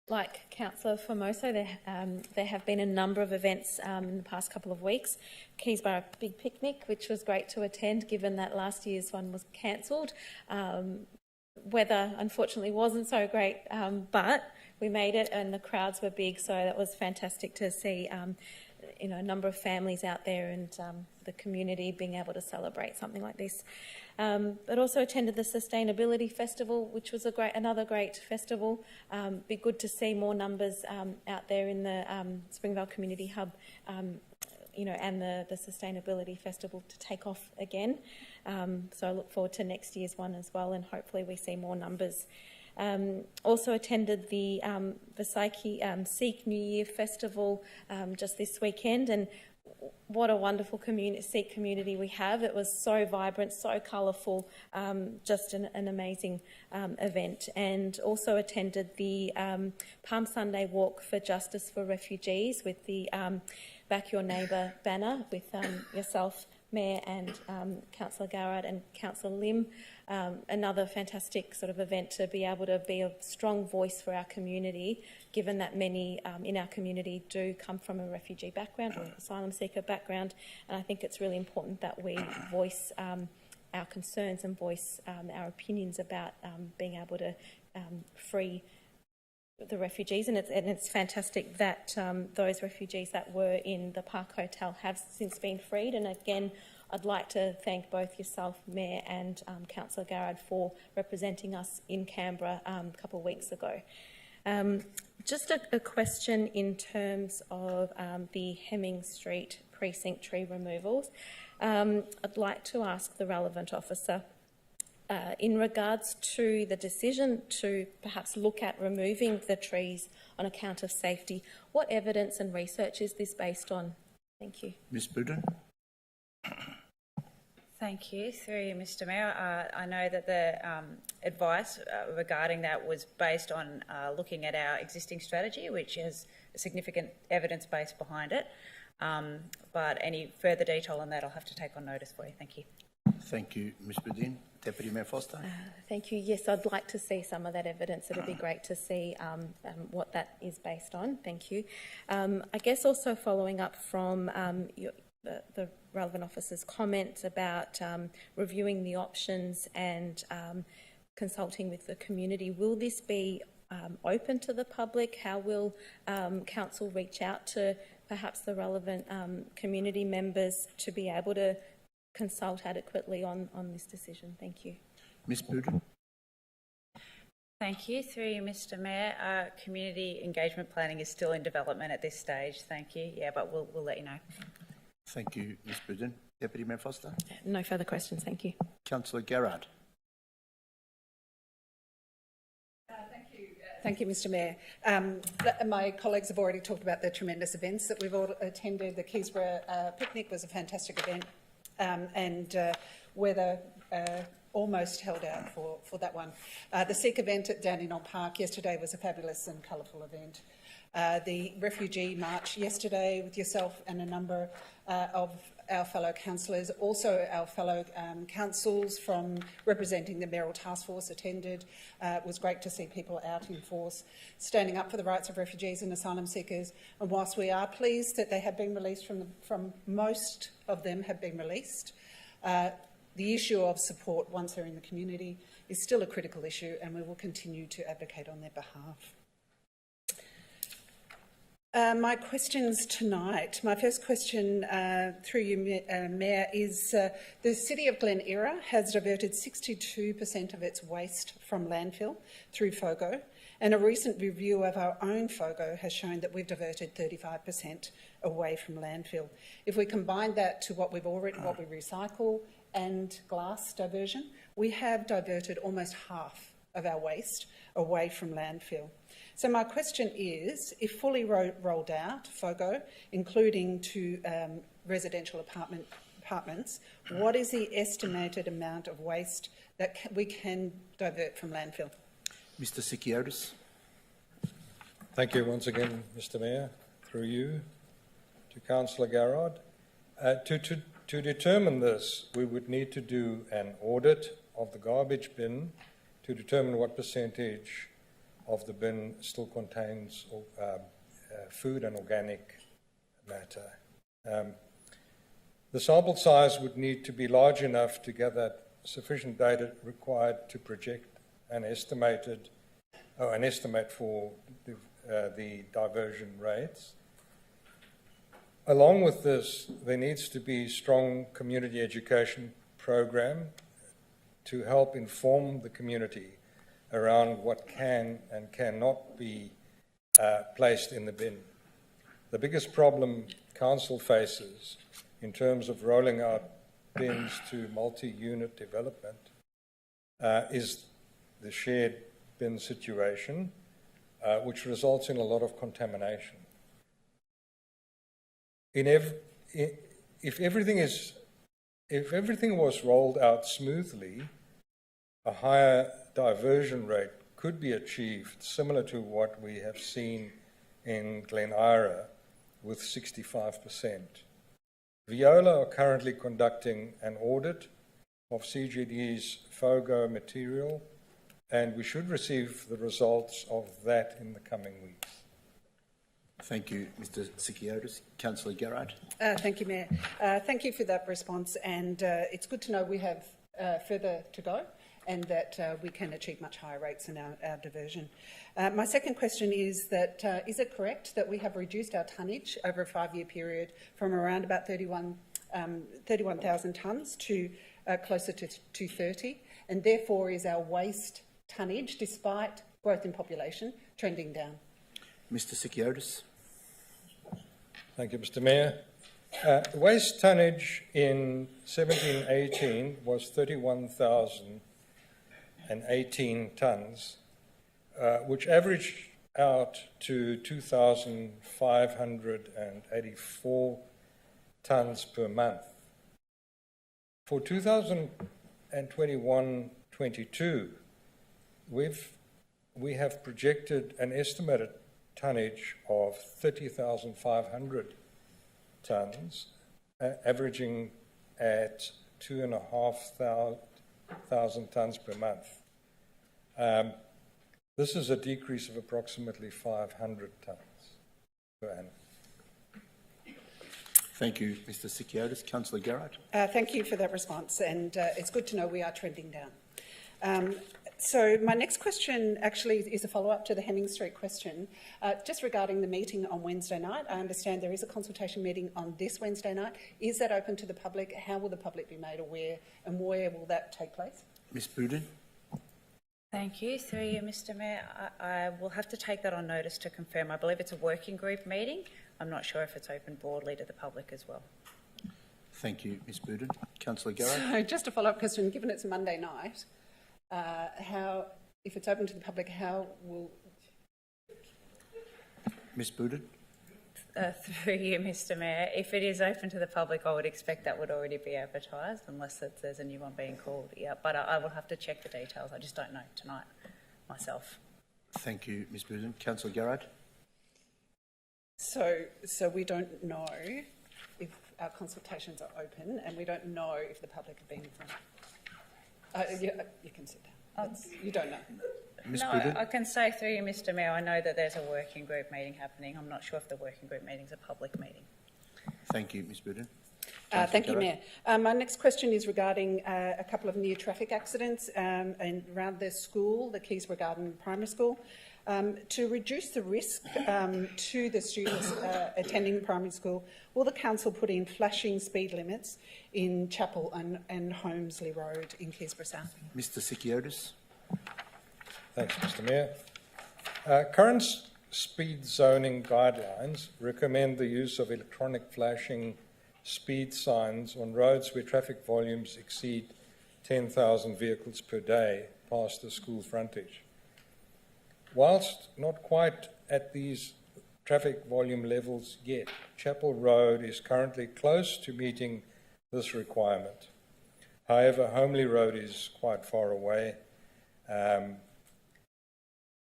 Like Councillor Formoso, there have been a number of events in the past couple of weeks. Keysborough Big Picnic, which was great to attend, given that last year's one was cancelled. Weather, unfortunately, wasn't so great, but we made it and the crowds were big, so that was fantastic to see a number of families out there and the community being able to celebrate something like this. But also attended the Sustainability Festival, which was another great festival. Be good to see more numbers out there in the Springvale Community Hub, and the Sustainability Festival to take off again. So I look forward to next year's one as well, and hopefully we see more numbers. Also attended the Sikh New Year Festival just this weekend, and what a wonderful Sikh community we have. It was so vibrant, so colourful, just an amazing event. And also attended the Palm Sunday Walk for Justice for Refugees with the Back Your Neighbour banner with yourself, Mayor, and Councillor Garrard and Councillor Lim. Another fantastic sort of event to be able to be a strong voice for our community, given that many in our community do come from a refugee background or asylum seeker background. And I think it's really important that we voice our concerns and voice our opinions about being able to free the refugees. And it's fantastic that those refugees that were in the Park Hotel have since been freed. And again, I'd like to thank both yourself, Mayor, and Councillor Garrard for representing us in Canberra a couple of weeks ago. Just a question in terms of the Hemming Street precinct tree removals. I'd like to ask the relevant officer, in regards to the decision to perhaps look at removing the trees on account of safety, what evidence and research is this based on? Thank you. Ms Budden. Thank you. Through you, Mr Mayor. I know that the advice regarding that was based on looking at our existing strategy, which has a significant evidence base behind it. But any further detail on that, I'll have to take on notice for you. Thank you. Thank you, Ms Budden. Deputy Mayor Foster. Thank you. Yes, I'd like to see some of that evidence. It would be great to see what that is based on. Thank you. I guess also following up from the relevant officer's comments about reviewing the options and consulting with the community, will this be open to the public? How will Council reach out to perhaps the relevant community members to be able to consult adequately on this decision? Thank you. Ms Budden. Thank you. Through you, Mr Mayor. Community engagement planning is still in development at this stage. Thank you. Yeah, but we'll let you know. Thank you, Ms Budden. Deputy Mayor Foster. No further questions. Thank you. Councillor Garrard. Thank you, Mr Mayor. My colleagues have already talked about the tremendous events that we've all attended. The Keysborough picnic was a fantastic event, and weather almost held out for that one. The Sikh event at Dandenong Park yesterday was a fabulous and colourful event. The refugee march yesterday with yourself and a number of our fellow councillors, also our fellow councils from representing the mayoral task force attended. It was great to see people out in force, standing up for the rights of refugees and asylum seekers. And whilst we are pleased that they have been released from most of them have been released, the issue of support once they're in the community is still a critical issue, and we will continue to advocate on their behalf. My questions tonight. My first question through you, Mayor, is the City of Glen Eira has diverted 62% of its waste from landfill through FOGO, and a recent review of our own FOGO has shown that we've diverted 35% away from landfill. If we combine that to what we recycle and glass diversion, we have diverted almost half of our waste away from landfill. So my question is, if fully rolled out, FOGO, including to residential apartments, what is the estimated amount of waste that we can divert from landfill? Mr Sikiotis. Thank you once again, Mr Mayor, through you to Councillor Garrard. To determine this, we would need to do an audit of the garbage bin to determine what percentage of the bin still contains food and organic matter. The sample size would need to be large enough to gather sufficient data required to project an estimate for the diversion rates. Along with this, there needs to be strong community education program to help inform the community around what can and cannot be placed in the bin. The biggest problem council faces in terms of rolling out bins to multi-unit development is the shared bin situation, which results in a lot of contamination. If everything was rolled out smoothly, a higher diversion rate could be achieved, similar to what we have seen in Glen Ira with 65%. Viola are currently conducting an audit of CGD's FOGO material, and we should receive the results of that in the coming weeks. Thank you, Mr Sikiotis. Councillor Garrard. Thank you, Mayor. Thank you for that response, and it's good to know we have further to go and that we can achieve much higher rates in our diversion. My second question is that is it correct that we have reduced our tonnage over a 5-year period from around about 31,000 tonnes to closer to 230, and therefore is our waste tonnage, despite growth in population, trending down? Mr Sikiotis. Thank you, Mr Mayor. Waste tonnage in 1718 was 31,018 tonnes, which averaged out to 2,584 tonnes per month. For 2021-22, we have projected an estimated tonnage of 30,500 tonnes, averaging at 2,500 tonnes per month. This is a decrease of approximately 500 tonnes per annum. Thank you, Mr Sikiotis. Councillor Garrard. Thank you for that response, and it's good to know we are trending down. So my next question actually is a follow-up to the Hemming Street question. Just regarding the meeting on Wednesday night, I understand there is a consultation meeting on this Wednesday night. Is that open to the public? How will the public be made aware, and where will that take place? Ms Boudin. Thank you. Through you, Mr Mayor. I will have to take that on notice to confirm. I believe it's a working group meeting. I'm not sure if it's open broadly to the public as well. Thank you, Ms Boudin. Councillor Garrard. So just a follow-up question. Given it's Monday night, if it's open to the public, how will... Ms Boudin. Through you, Mr Mayor. If it is open to the public, I would expect that would already be advertised, unless there's a new one being called. Yeah, but I will have to check the details. I just don't know tonight myself. Thank you, Ms Boudin. Councillor Garrard. So we don't know if our consultations are open, and we don't know if the public have been informed. You can sit down. You don't know. Ms. No, Boudin. I can say through you, Mr Mayor, I know that there's a working group meeting happening. I'm not sure if the working group meeting is a public meeting. Thank you, Ms Boudin. Thank you, Mayor. My next question is regarding a couple of near traffic accidents and around the school, the Keysborough Garden Primary School. To reduce the risk to the students attending primary school, will the council put in flashing speed limits in Chapel and Holmesley Road in Keysborough South? Mr Sikiotis. Thanks, Mr Mayor. Current speed zoning guidelines recommend the use of electronic flashing speed signs on roads where traffic volumes exceed 10,000 vehicles per day past the school frontage. Whilst not quite at these traffic volume levels yet, Chapel Road is currently close to meeting this requirement. However, Holmesley Road is quite far away.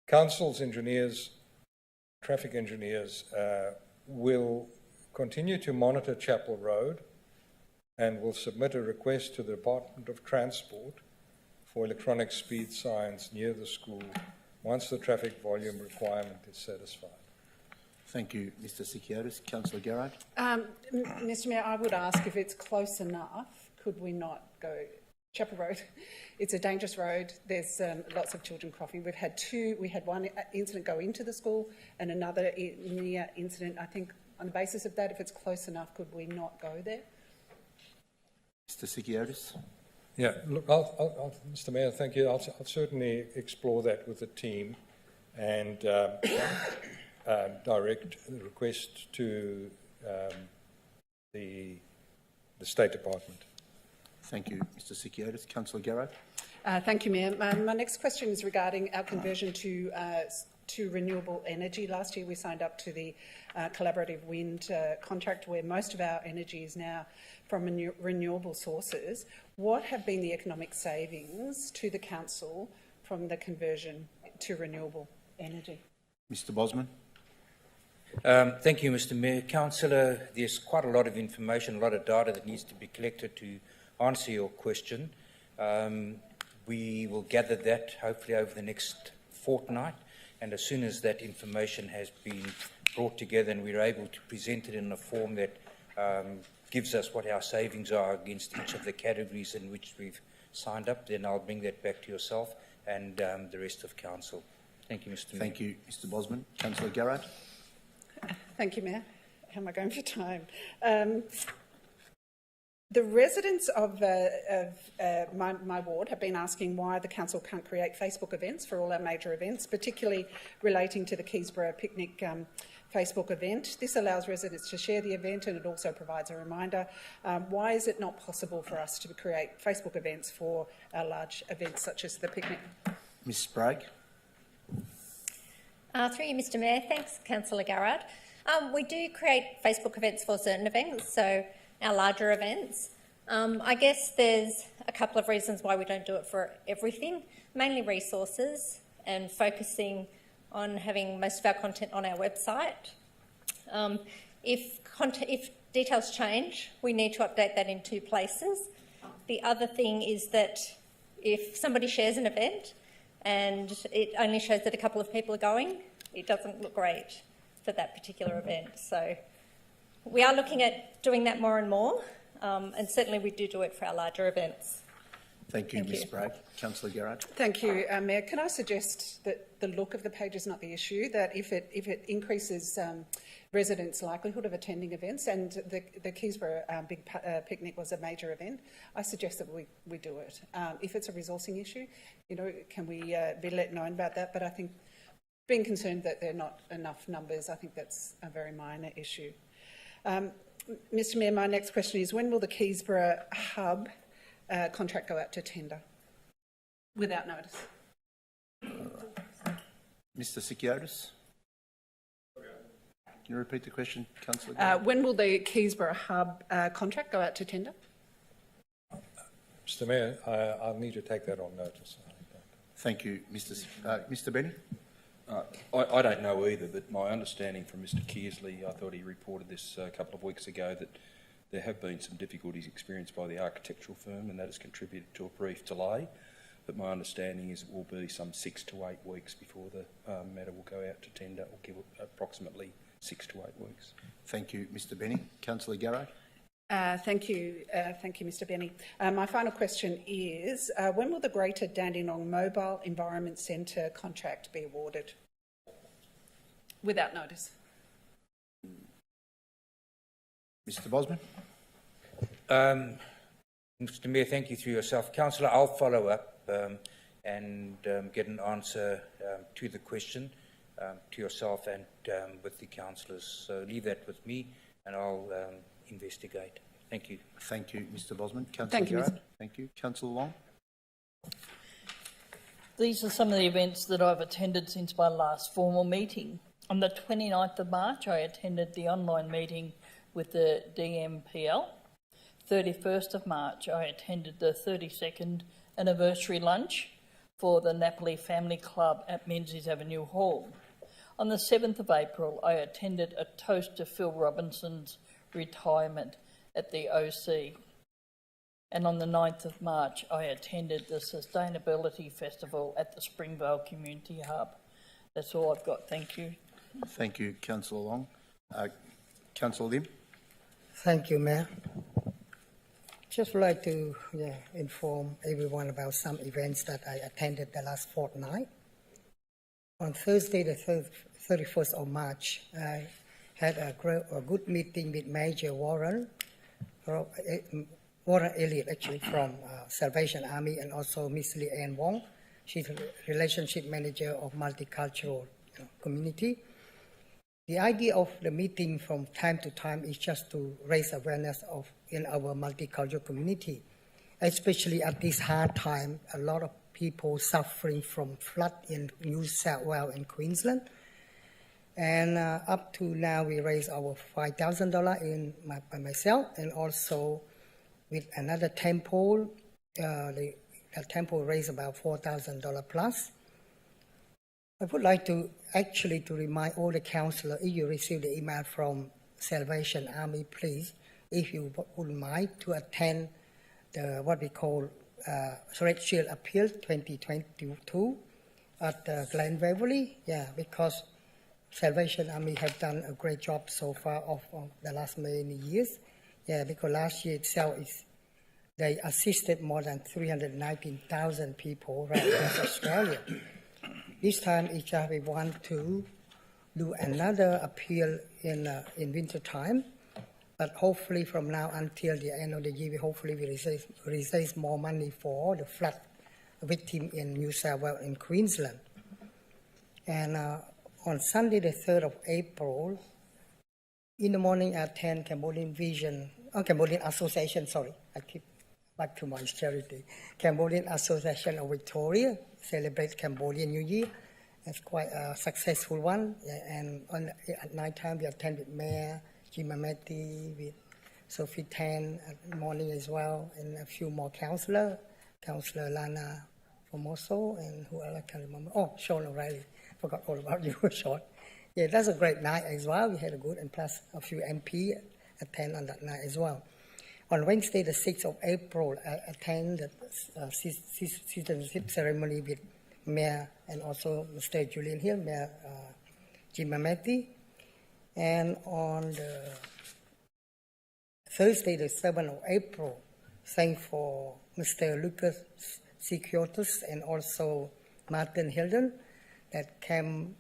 Council's engineers, traffic engineers, will continue to monitor Chapel Road and will submit a request to the Department of Transport for electronic speed signs near the school once the traffic volume requirement is satisfied. Thank you, Mr Sikiotis. Councillor Garrard. Mr Mayor, I would ask if it's close enough, could we not go Chapel Road? It's a dangerous road. There's lots of children crossing. We had one incident go into the school and another near incident. I think on the basis of that, if it's close enough, could we not go there? Mr Sikiotis. Yeah, look, Mr Mayor, thank you. I'll certainly explore that with the team and direct the request to the State Department. Thank you, Mr Sikiotis. Councillor Garrard. Thank you, Mayor. My next question is regarding our conversion to renewable energy. Last year we signed up to the collaborative wind contract where most of our energy is now from renewable sources. What have been the economic savings to the council from the conversion to renewable energy? Mr Bosman. Thank you, Mr Mayor. Councillor, there's quite a lot of information, a lot of data that needs to be collected to answer your question. We will gather that hopefully over the next fortnight, and as soon as that information has been brought together and we're able to present it in a form that gives us what our savings are against each of the categories in which we've signed up, then I'll bring that back to yourself and the rest of Council. Thank you, Mr Mayor. Thank you, Mr Bosman. Councillor Garrard. Thank you, Mayor. How am I going for time? The residents of my ward have been asking why the council can't create Facebook events for all our major events, particularly relating to the Keysborough Picnic Facebook event. This allows residents to share the event and it also provides a reminder. Why is it not possible for us to create Facebook events for our large events such as the picnic? Ms Sprague. Through you, Mr Mayor. Thanks, Councillor Garrard. We do create Facebook events for certain events, so our larger events. I guess there's a couple of reasons why we don't do it for everything, mainly resources and focusing on having most of our content on our website. If details change, we need to update that in 2 places. The other thing is that if somebody shares an event and it only shows that a couple of people are going, it doesn't look great for that particular event. So we are looking at doing that more and more, and certainly we do it for our larger events. Thank you, Ms Sprague. Councillor Garrard. Thank you, Mayor. Can I suggest that the look of the page is not the issue, that if it increases residents' likelihood of attending events, and the Keysborough Big Picnic was a major event, I suggest that we do it. If it's a resourcing issue, can we be let know about that? But I think being concerned that there are not enough numbers, I think that's a very minor issue. Mr Mayor, my next question is, when will the Keysborough Hub contract go out to tender? Without notice. Mr Sikiotis. Can you repeat the question, Councillor? When will the Keysborough Hub contract go out to tender? Mr Mayor, I'll need to take that on notice. Thank you, Mr Benny. I don't know either, but my understanding from Mr Kearsley, I thought he reported this a couple of weeks ago, that there have been some difficulties experienced by the architectural firm and that has contributed to a brief delay. But my understanding is it will be some 6 to 8 weeks before the matter will go out to tender, or give approximately 6 to 8 weeks. Thank you, Mr Benny. Councillor Garrard. Thank you, Mr Benny. My final question is, when will the Greater Dandenong Mobile Environment Centre contract be awarded? Without notice. Mr Bosman. Mr Mayor, thank you through yourself. Councillor, I'll follow up and get an answer to the question to yourself and with the councillors. So leave that with me and I'll investigate. Thank you. Thank you, Mr Bosman. Councillor Garrard. Thank you. Councillor Long. These are some of the events that I've attended since my last formal meeting. On the 29th of March, I attended the online meeting with the DMPL. 31st of March, I attended the 32nd anniversary lunch for the Napoli Family Club at Menzies Avenue Hall. On the 7th of April, I attended a toast to Phil Robinson's retirement at the OC. And on the 9th of March, I attended the Sustainability Festival at the Springvale Community Hub. That's all I've got. Thank you. Thank you, Councillor Long. Councillor Lim. Thank you, Mayor. Just would like to inform everyone about some events that I attended the last fortnight. On Thursday, the 31st of March, I had a good meeting with Major Warren Elliott, actually, from Salvation Army, and also Miss Lee Ann Wong. She's a relationship manager of multicultural community. The idea of the meeting from time to time is just to raise awareness in our multicultural community, especially at this hard time. A lot of people suffering from flood in New South Wales and Queensland. And up to now, we raised our $5,000 by myself, and also with another temple. The temple raised about $4,000 plus. I would like to remind all the councillors, if you receive the email from Salvation Army, please, if you wouldn't mind, to attend what we call Red Shield Appeal 2022 at Glen Waverley. Yeah, because Salvation Army have done a great job so far of the last many years. Yeah, because last year itself they assisted more than 319,000 people right across Australia. This time, we want to do another appeal in winter time, but hopefully from now until the end of the year, we raise more money for the flood victim in New South Wales and Queensland. And on Sunday, the 3rd of April, in the morning, I attend Cambodian Association. Sorry, I keep back to my charity. Cambodian Association of Victoria celebrate Cambodian New Year. It's quite a successful one. And at night time, we attend with Mayor Jimameti, with Sophie Tan at the morning as well, and a few more councillors, Councillor Lana Formoso, and who else I can remember. Oh, Sean O'Reilly. Forgot all about you, Sean. Yeah, that's a great night as well. We had a good, and plus a few MP attend on that night as well. On Wednesday, the 6th of April, I attend the Citizenship Ceremony with Mayor and also Mr. Julian Hill, Mayor Jimameti. And on the Thursday, the 7th of April, thanks for Mr. Lucas Sikiotis and also Martin Hilden that came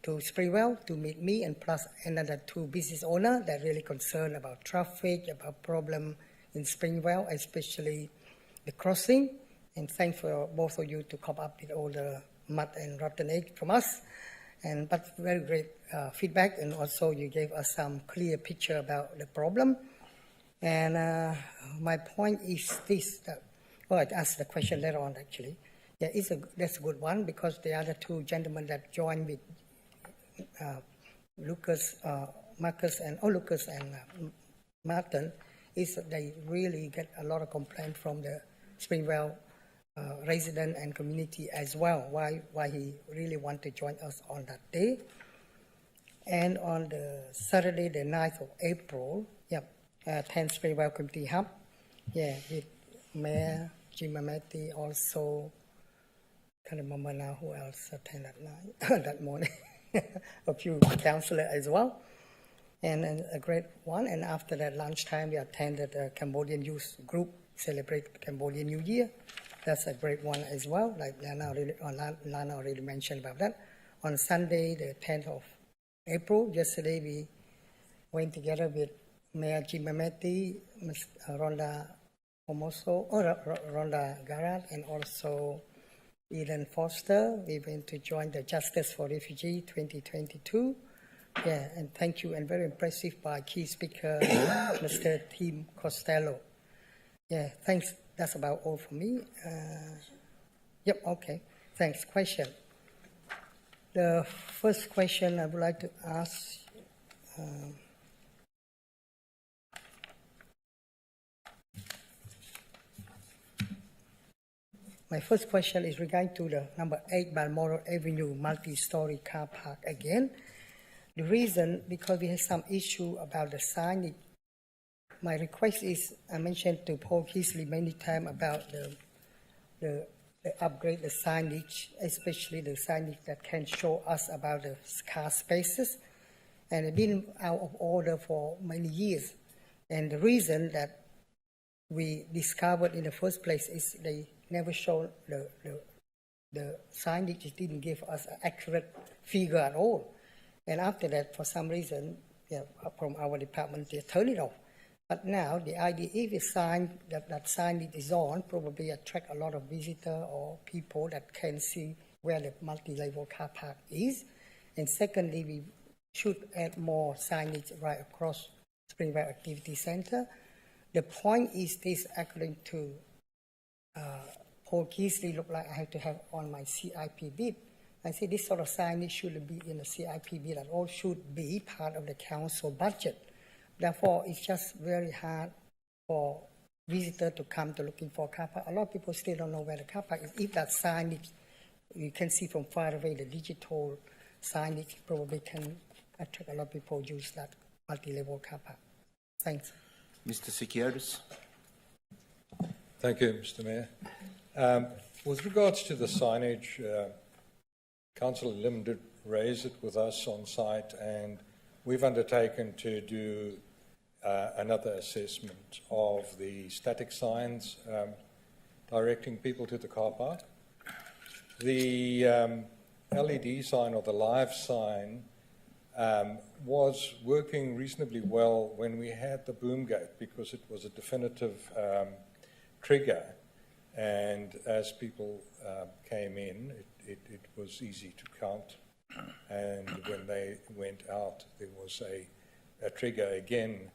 to Springvale to meet me, and plus another 2 business owners that really concerned about traffic, about problem in Springvale, especially the crossing. And thanks for both of you to come up with all the mud and rotten egg from us. But very great feedback, and also you gave us some clear picture about the problem. And my point is this, I asked the question later on actually. Yeah, that's a good one, because the other 2 gentlemen that joined with Lucas and Martin, is they really get a lot of complaint from the Springvale resident and community as well, why he really want to join us on that day. And on the Saturday, the 9th of April, I attend Springvale Community Hub, with Mayor Jimameti, also, can't remember now who else attended that night, that morning, a few councillors as well, and a great one. And after that lunchtime, we attended a Cambodian youth group celebrate Cambodian New Year. That's a great one as well, like Lana already mentioned about that. On Sunday, the 10th of April, yesterday, we went together with Mayor Jimameti, Ms. Rhonda Formoso, Rhonda Garrett, and also Eden Foster. We went to join the Justice for Refugee 2022. And thank you, and very impressive by key speaker, Mr. Tim Costello. Thanks. That's about all for me. Okay. Thanks. Question. The first question I would like to ask, my first question is regarding to the number 8 Balmoral Avenue multi-story car park again. The reason, because we have some issue about the signage my request is, I mentioned to Paul Keasley many times about the upgrade the signage, especially the signage that can show us about the car spaces. And it's been out of order for many years. And the reason that we discovered in the first place is they never showed the signage. It didn't give us an accurate figure at all. And after that, for some reason, from our department, they turned it off. But now the idea, if a sign that signage is on, probably attract a lot of visitors or people that can see where the multi-level car park is. And secondly, we should add more signage right across Springvale Activity Centre. The point is this, according to Paul Keasley, look like I have to have on my CIP bid. I say this sort of signage shouldn't be in the CIP bid at all, should be part of the council budget. Therefore, it's just very hard for visitors to come to looking for a car park. A lot of people still don't know where the car park is. If that signage, you can see from far away, the digital signage probably can attract a lot of people use that multi-level car park. Thanks. Mr. Sikiotis. Thank you, Mr. Mayor. With regards to the signage, Councillor Lim did raise it with us on site, and we've undertaken to do another assessment of the static signs directing people to the car park. The LED sign or the live sign was working reasonably well when we had the boom gate, because it was a definitive trigger, and as people came in, it was easy to count, and when they went out, there was a trigger again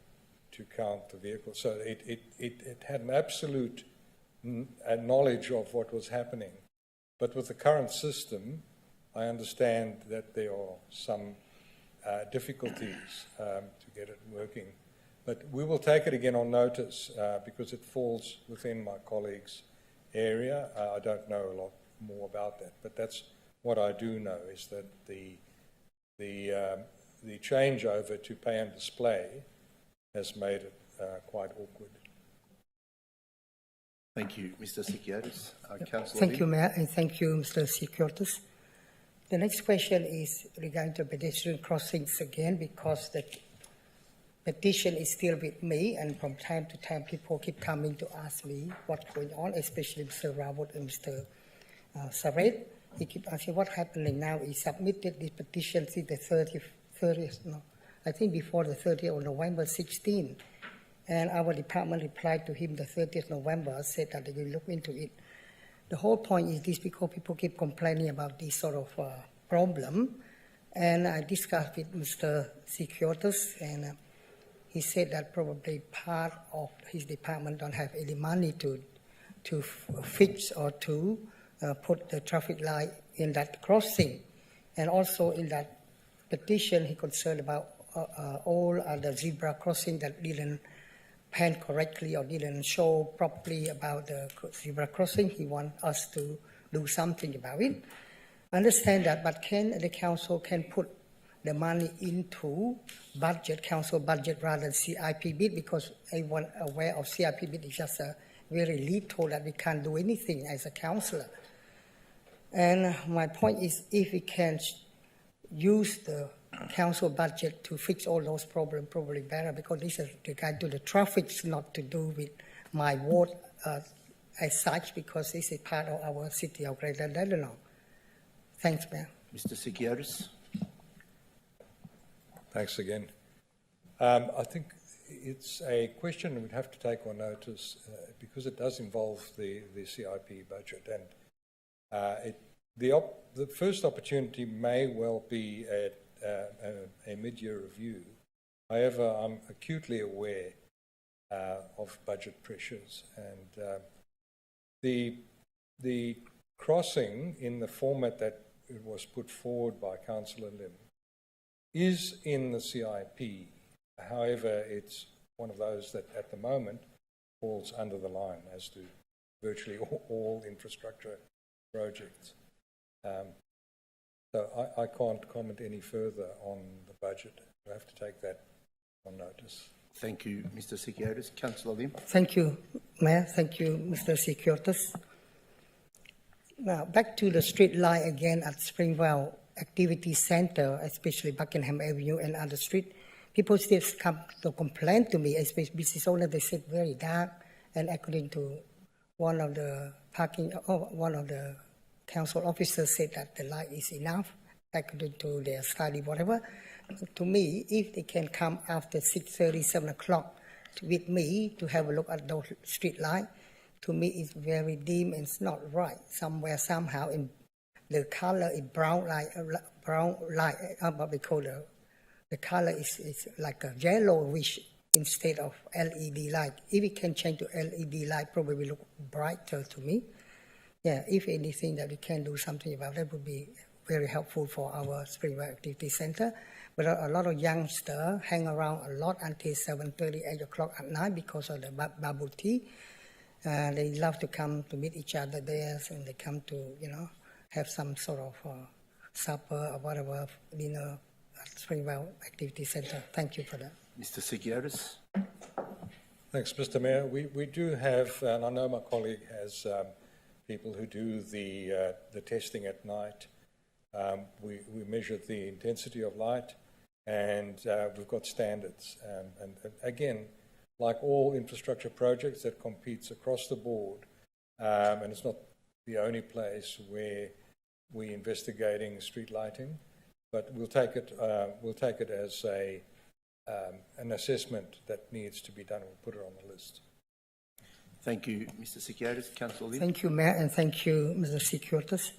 to count the vehicle. So it had an absolute knowledge of what was happening. But with the current system, I understand that there are some difficulties to get it working. But we will take it again on notice because it falls within my colleague's area. I don't know a lot more about that, but that's what I do know, is that the changeover to pay and display has made it quite awkward. Thank you, Mr. Sikiotis. Councillor Thank you, Mayor, and thank you, Mr. Sikiotis. The next question is regarding to pedestrian crossings again, because the petition is still with me, and from time to time people keep coming to ask me what's going on, especially Mr. Rawat and Mr. Saret. He keep asking what's happening now. He submitted this petition since the 30th, no, I think before the 30th of November 16. And our department replied to him the 30th November, said that they will look into it. The whole point is this, because people keep complaining about this sort of problem. And I discussed with Mr. Sikiotis, and he said that probably part of his department don't have any money to fix or to put the traffic light in that crossing. And also in that petition, he concerned about all the zebra crossing that didn't pan correctly or didn't show properly about the zebra crossing. He wants us to do something about it. I understand that, but can the council put the money into budget, council budget, rather than CIP bid, because everyone aware of CIP bid is just a very little that we can't do anything as a councillor. And my point is, if we can use the council budget to fix all those problems, probably better, because this is regard to the traffic, not to do with my ward as such, because this is part of our city of Greater Dandenong. Thanks, Mayor. Mr. Sikiotis. Thanks again. I think it's a question we'd have to take on notice because it does involve the CIP budget, and the first opportunity may well be at a mid-year review. However, I'm acutely aware of budget pressures, and the crossing in the format that it was put forward by Councillor Lim is in the CIP. However, it's one of those that at the moment falls under the line, as do virtually all infrastructure projects. So I can't comment any further on the budget. I have to take that on notice. Thank you, Mr. Sikiotis. Councillor Lim. Thank you, Mayor. Thank you, Mr. Sikiotis. Now, back to the street light again at Springvale Activity Centre, especially Buckingham Avenue and other street. People still come to complain to me, especially business owners. They said very dark, and according to one of the one of the council officers said that the light is enough, according to their study, whatever. To me, if they can come after 6:30, 7 o'clock with me to have a look at those street lights, to me it's very dim and it's not right. Somewhere, somehow, in the color is brown light, what we call the color is like a yellowish instead of LED light. If we can change to LED light, probably look brighter to me. Yeah, if anything that we can do something about that would be very helpful for our Springvale Activity Centre. But a lot of youngsters hang around a lot until 7:30, 8 o'clock at night because of the bubble tea. They love to come to meet each other there, and they come to, have some sort of supper or whatever, dinner at Springvale Activity Centre. Thank you for that. Mr. Sikiotis. Thanks, Mr. Mayor. We do have, and I know my colleague has people who do the testing at night. We measure the intensity of light, and we've got standards. And again, like all infrastructure projects that competes across the board, and it's not the only place where we're investigating street lighting, but we'll take it as an assessment that needs to be done. We'll put it on the list. Thank you, Mr. Sikiotis. Councillor Lim. Thank you, Mayor, and thank you, Mr. Sikiotis.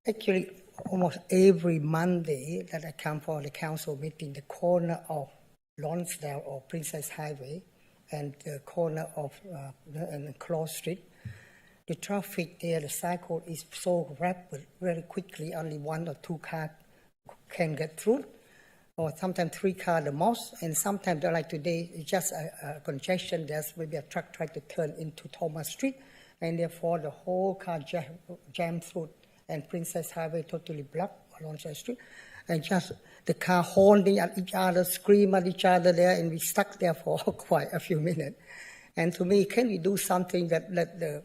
Actually, almost every Monday that I come for the council meeting, the corner of Lonsdale or Princess Highway and the corner of Claw Street, the traffic there, the cycle is so rapid, very quickly, only 1 or 2 cars can get through, or sometimes 3 cars the most, and sometimes, like today, it's just a congestion. There's maybe a truck trying to turn into Thomas Street, and therefore the whole car jam through, and Princess Highway totally blocked along the street, and just the car holding at each other, scream at each other there, and we stuck there for quite a few minutes. And to me, can we do something that let the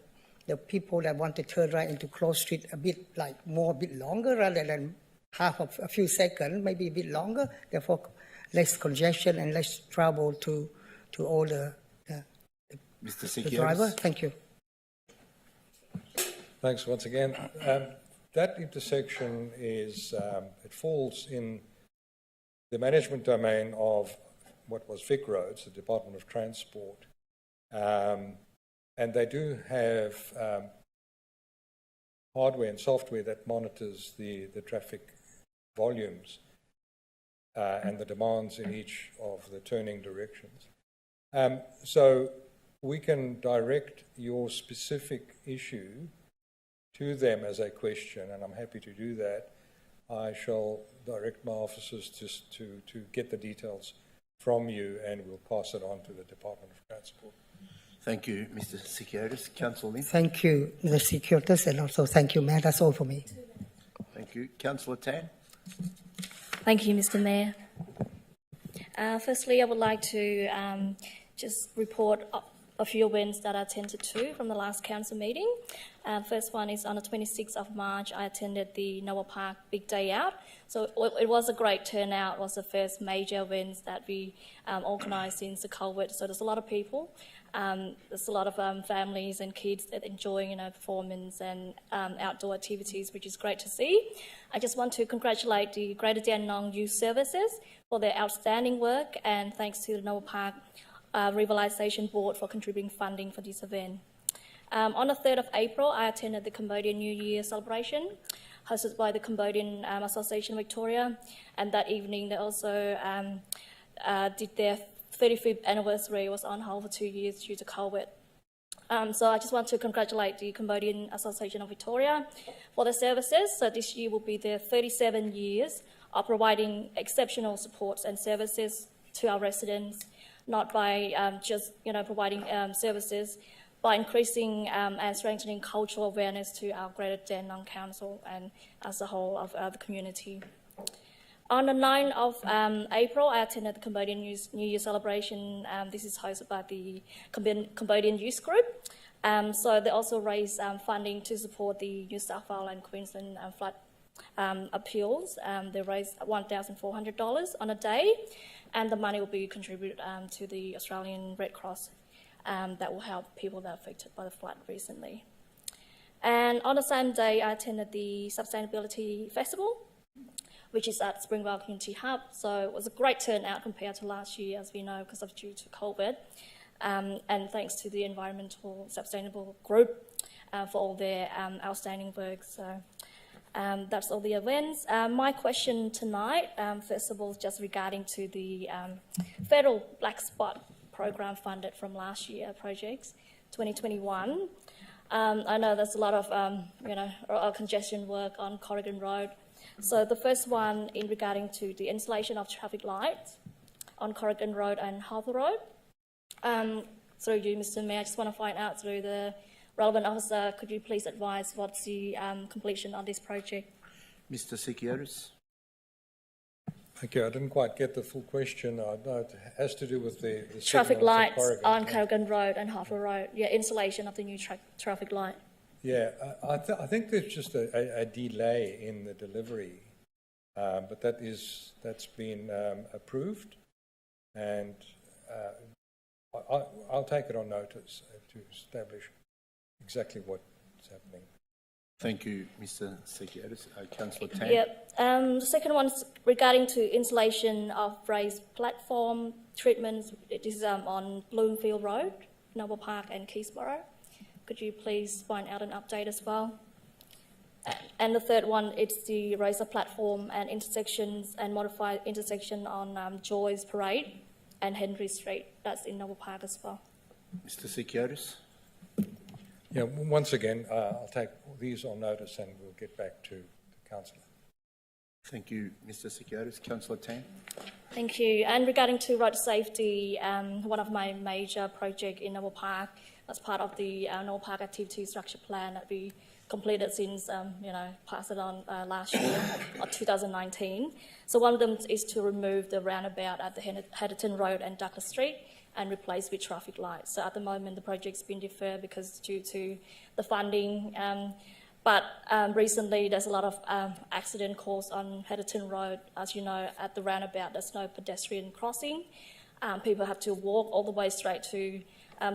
people that want to turn right into Close Street a bit longer rather than half of a few seconds, maybe a bit longer, therefore less congestion and less trouble to all the driver. Thank you. Thanks once again. That intersection is, it falls in the management domain of what was Vic Roads, the Department of Transport. And they do have hardware and software that monitors the traffic volumes and the demands in each of the turning directions. So we can direct your specific issue to them as a question, and I'm happy to do that. I shall direct my officers just to get the details from you, and we'll pass it on to the Department of Transport. Thank you, Mr. Sikiotis. Councillor Lim. Thank you, Mr. Sikiotis, and also thank you, Mayor. That's all for me. Thank you. Councillor Tan. Thank you, Mr. Mayor. Firstly, I would like to just report a few events that I attended to from the last council meeting. First one is on the 26th of March, I attended the Noah Park Big Day Out. So it was a great turnout. It was the first major events that we organised since the COVID. So there's a lot of people. There's a lot of families and kids that enjoying performance and outdoor activities, which is great to see. I just want to congratulate the Greater Dandenong Youth Services for their outstanding work, and thanks to the Noah Park Revitalisation Board for contributing funding for this event. On the 3rd of April, I attended the Cambodian New Year celebration hosted by the Cambodian Association Victoria, and that evening they also did their 35th anniversary. It was on hold for 2 years due to COVID. So I just want to congratulate the Cambodian Association of Victoria for their services. So this year will be their 37 years of providing exceptional supports and services to our residents, not by just providing services, by increasing and strengthening cultural awareness to our Greater Dandenong Council and as a whole of the community. On the 9th of April, I attended the Cambodian New Year celebration. This is hosted by the Cambodian Youth Group. So they also raised funding to support the New South Wales and Queensland flood appeals. They raised $1,400 on a day, and the money will be contributed to the Australian Red Cross that will help people that are affected by the flood recently. And on the same day, I attended the Sustainability Festival, which is at Springvale Community Hub. So it was a great turnout compared to last year, as we know, because of due to COVID. And thanks to the Environmental Sustainable Group for all their outstanding work. So that's all the events. My question tonight, first of all, is just regarding to the federal Black Spot program funded from last year projects, 2021. I know there's a lot of congestion work on Corrigan Road. So the first one in regarding to the installation of traffic lights on Corrigan Road and Harbour Road. Through you, Mr. Mayor, I just want to find out through the relevant officer, could you please advise what's the completion on this project? Mr. Sikiotis. Thank you. I didn't quite get the full question. I know it has to do with the traffic lights on Corrigan Road and Harbour Road. Yeah, installation of the new traffic light. Yeah, I think there's just a delay in the delivery, but that's been approved, and I'll take it on notice to establish exactly what's happening. Thank you, Mr. Sikiotis. Councillor Tan. Yep. The second one is regarding to installation of raised platform treatments. It is on Bloomfield Road, Noble Park and Keysborough. Could you please find out an update as well? And the third one, it's the razor platform and intersections and modified intersection on Joyce Parade and Henry Street. That's in Noble Park as well. Mr. Sikiotis. Yeah, once again, I'll take these on notice and we'll get back to the councillor. Thank you, Mr. Sikiotis. Councillor Tan. Thank you. And regarding to road safety, one of my major projects in Noble Park, as part of the Noble Park Activity Structure Plan that we completed since, passed it on last year, or 2019. So one of them is to remove the roundabout at the Hedderton Road and Douglas Street and replace with traffic lights. So at the moment, the project's been deferred because due to the funding. But recently, there's a lot of accident caused on Hedderton Road. As you know, at the roundabout, there's no pedestrian crossing. People have to walk all the way straight to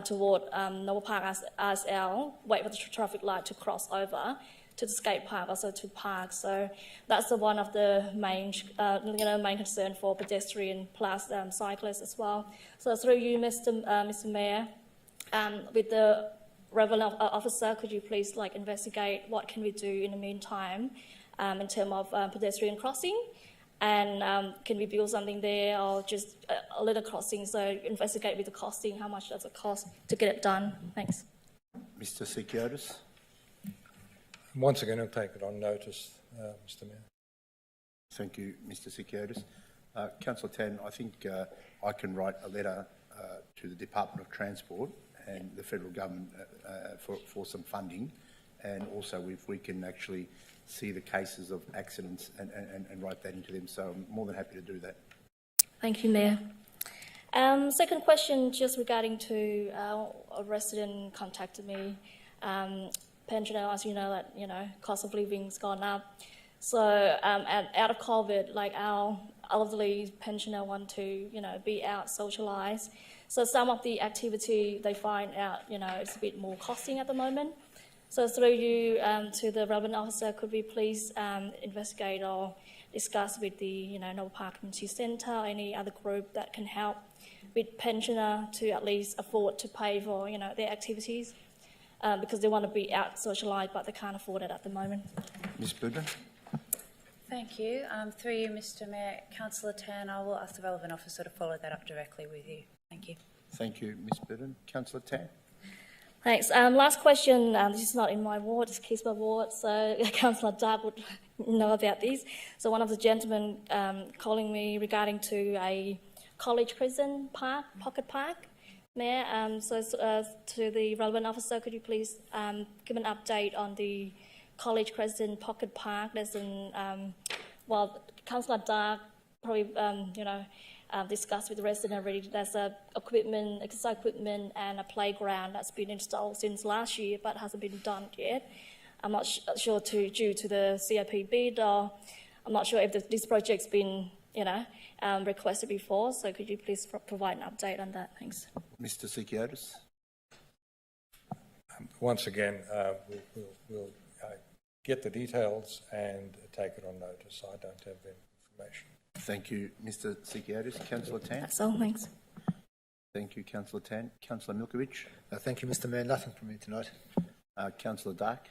toward Noble Park RSL, wait for the traffic light to cross over to the skate park, also to park. So that's one of the main, main concern for pedestrian plus cyclists as well. So through you, Mr. Mayor, with the relevant officer, could you please investigate what can we do in the meantime in terms of pedestrian crossing? And can we build something there or just a little crossing? So investigate with the costing, how much does it cost to get it done? Thanks. Mr. Sikiotis. Once again, I'll take it on notice, Mr. Mayor. Thank you, Mr. Sikiotis. Councillor Tan, I think I can write a letter to the Department of Transport and the federal government for some funding, and also if we can actually see the cases of accidents and write that into them. So I'm more than happy to do that. Thank you, Mayor. Second question, just regarding to a resident contacted me. Pensioner, as you know, that cost of living's gone up. So out of COVID, our elderly pensioner want to be out, socialise. So some of the activity they find out it's a bit more costing at the moment. So through you to the relevant officer, could we please investigate or discuss with the Noble Park Community Centre or any other group that can help with pensioner to at least afford to pay for their activities because they want to be out socialised but they can't afford it at the moment. Ms. Budden. Thank you. Through you, Mr. Mayor, Councillor Tan, I will ask the relevant officer to follow that up directly with you. Thank you. Thank you, Ms. Budden. Councillor Tan. Thanks. Last question. This is not in my ward, it's Keysborough ward, so Councillor Dark would know about this. So one of the gentlemen calling me regarding to a College Crescent Park, Pocket Park. Mayor, to the relevant officer, could you please give an update on the College Crescent Pocket Park? There's Councillor Dark probably, discussed with the resident already. There's exercise equipment and a playground that's been installed since last year but hasn't been done yet. I'm not sure due to the CIP bid, or I'm not sure if this project's been, requested before. So could you please provide an update on that? Thanks. Mr. Sikiotis. Once again, we'll get the details and take it on notice. I don't have the information. Thank you, Mr. Sikiotis. Councillor Tan. That's all. Thanks. Thank you, Councillor Tan. Councillor Milkovich. Thank you, Mr. Mayor. Nothing from me tonight. Councillor Dark.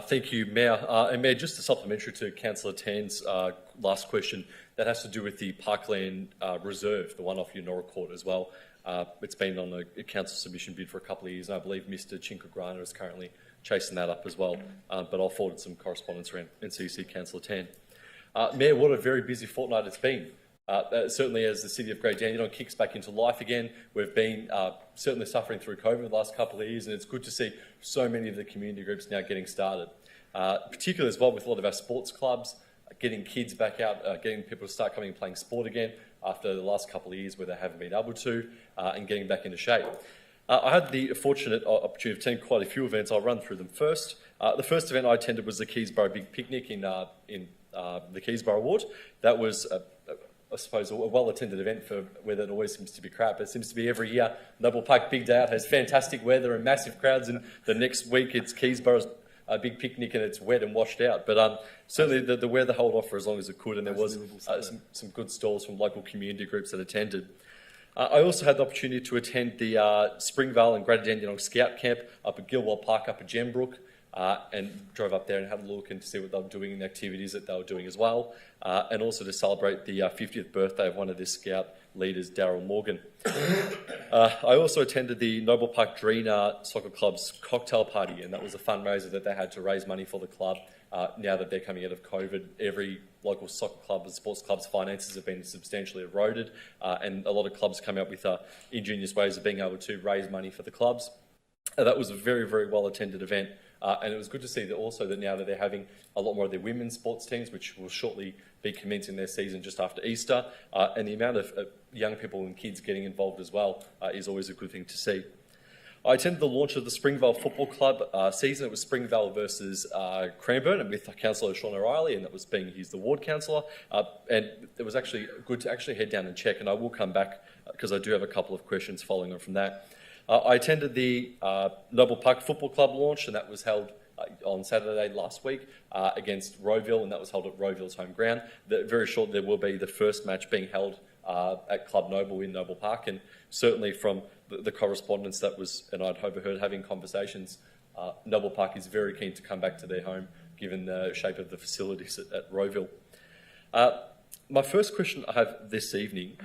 Thank you, Mayor. And Mayor, just a supplementary to Councillor Tan's last question, that has to do with the Parkland Reserve, the one off Unora Court as well. It's been on a council submission bid for a couple of years, and I believe Mr. Chinkagrana is currently chasing that up as well. But I'll forward some correspondence around NCC Councillor Tan. Mayor, what a very busy fortnight it's been. Certainly as the City of Great Dandenong kicks back into life again, we've been certainly suffering through COVID the last couple of years, and it's good to see so many of the community groups now getting started. Particularly as well with a lot of our sports clubs, getting kids back out, getting people to start coming and playing sport again after the last couple of years where they haven't been able to, and getting back into shape. I had the fortunate opportunity of attending quite a few events. I'll run through them first. The first event I attended was the Keysborough Big Picnic in the Keysborough Ward. That was, I suppose, a well-attended event for where that always seems to be crap. It seems to be every year. Noble Park Big Day Out has fantastic weather and massive crowds, and the next week it's Keysborough's Big Picnic and it's wet and washed out. But certainly the weather held off for as long as it could, and there was some good stalls from local community groups that attended. I also had the opportunity to attend the Springvale and Greater Dandenong Scout Camp up at Gilwell Park up at Gembrook, and drove up there and had a look and to see what they were doing and the activities that they were doing as well, and also to celebrate the 50th birthday of one of the Scout leaders, Daryl Morgan. I also attended the Noble Park Drina Soccer Club's cocktail party, and that was a fundraiser that they had to raise money for the club. Now that they're coming out of COVID, every local soccer club and sports club's finances have been substantially eroded, and a lot of clubs come out with ingenious ways of being able to raise money for the clubs. That was a very, very well-attended event, and it was good to see that also that now that they're having a lot more of their women's sports teams, which will shortly be commencing their season just after Easter, and the amount of young people and kids getting involved as well is always a good thing to see. I attended the launch of the Springvale Football Club season. It was Springvale versus Cranbourne, and with Councillor Sean O'Reilly, and that was he's the ward councillor. And it was actually good to actually head down and check, and I will come back because I do have a couple of questions following on from that. I attended the Noble Park Football Club launch, and that was held on Saturday last week against Rowville, and that was held at Rowville's home ground. Very shortly there will be the first match being held at Club Noble in Noble Park, and certainly from the correspondence that was, and I'd overheard having conversations, Noble Park is very keen to come back to their home given the shape of the facilities at Rowville. My first question I have this evening,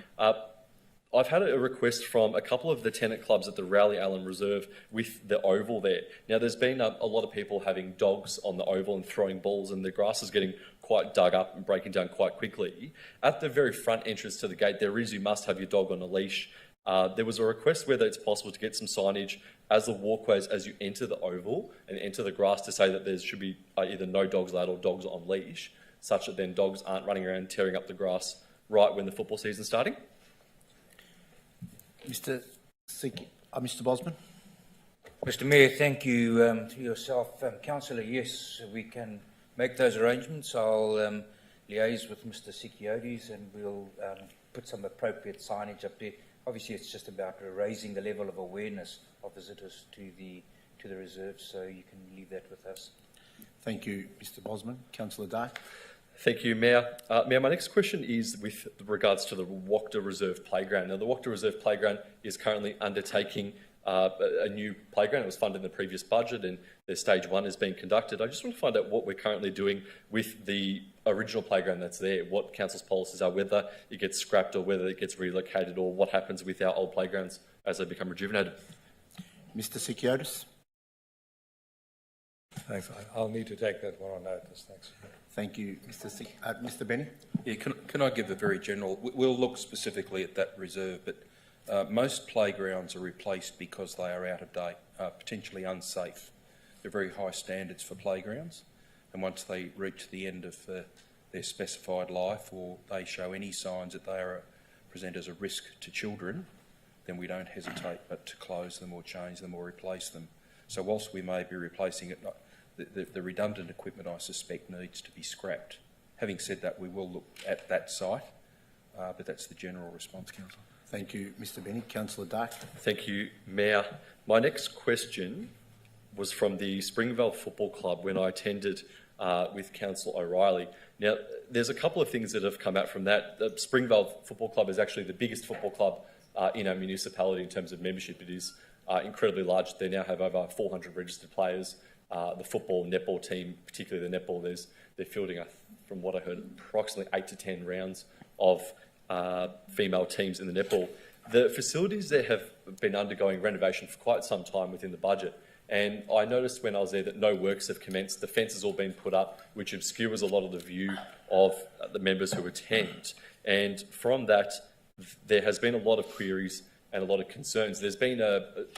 I've had a request from a couple of the tenant clubs at the Rowley Allen Reserve with the oval there. Now, there's been a lot of people having dogs on the oval and throwing balls, and the grass is getting quite dug up and breaking down quite quickly. At the very front entrance to the gate, there is, you must have your dog on a leash. There was a request whether it's possible to get some signage as the walkways as you enter the oval and enter the grass to say that there should be either no dogs allowed or dogs on leash, such that then dogs aren't running around tearing up the grass right when the football season's starting. Mr. Bosman. Mr. Mayor, thank you to yourself. Councillor, yes, we can make those arrangements. I'll liaise with Mr. Sikiotis and we'll put some appropriate signage up there. Obviously, it's just about raising the level of awareness of visitors to the reserve, so you can leave that with us. Thank you, Mr. Bosman. Councillor Day. Thank you, Mayor. Mayor, my next question is with regards to the Wachter Reserve Playground. Now, the Wachter Reserve Playground is currently undertaking a new playground. It was funded in the previous budget and their stage one is being conducted. I just want to find out what we're currently doing with the original playground that's there, what council's policies are, whether it gets scrapped or whether it gets relocated, or what happens with our old playgrounds as they become rejuvenated. Mr. Sikiotis. Thanks. I'll need to take that one on notice. Thanks. Thank you, Mr. Benny. Yeah, can I give a very general? We'll look specifically at that reserve, but most playgrounds are replaced because they are out of date, potentially unsafe. There are very high standards for playgrounds, and once they reach the end of their specified life, or they show any signs that they are present as a risk to children, then we don't hesitate but to close them or change them or replace them. So whilst we may be replacing it, the redundant equipment, I suspect, needs to be scrapped. Having said that, we will look at that site, but that's the general response, Councillor. Thank you, Mr Benny. Councillor Dark. Thank you, Mayor. My next question was from the Springvale Football Club when I attended with Councillor O'Reilly. Now, there's a couple of things that have come out from that. The Springvale Football Club is actually the biggest football club in our municipality in terms of membership. It is incredibly large. They now have over 400 registered players. The football netball team, particularly the netball, they're fielding, from what I heard, approximately 8 to 10 rounds of female teams in the netball. The facilities there have been undergoing renovation for quite some time within the budget. And I noticed when I was there that no works have commenced. The fence has all been put up, which obscures a lot of the view of the members who attend. And from that, there has been a lot of queries and a lot of concerns. There's been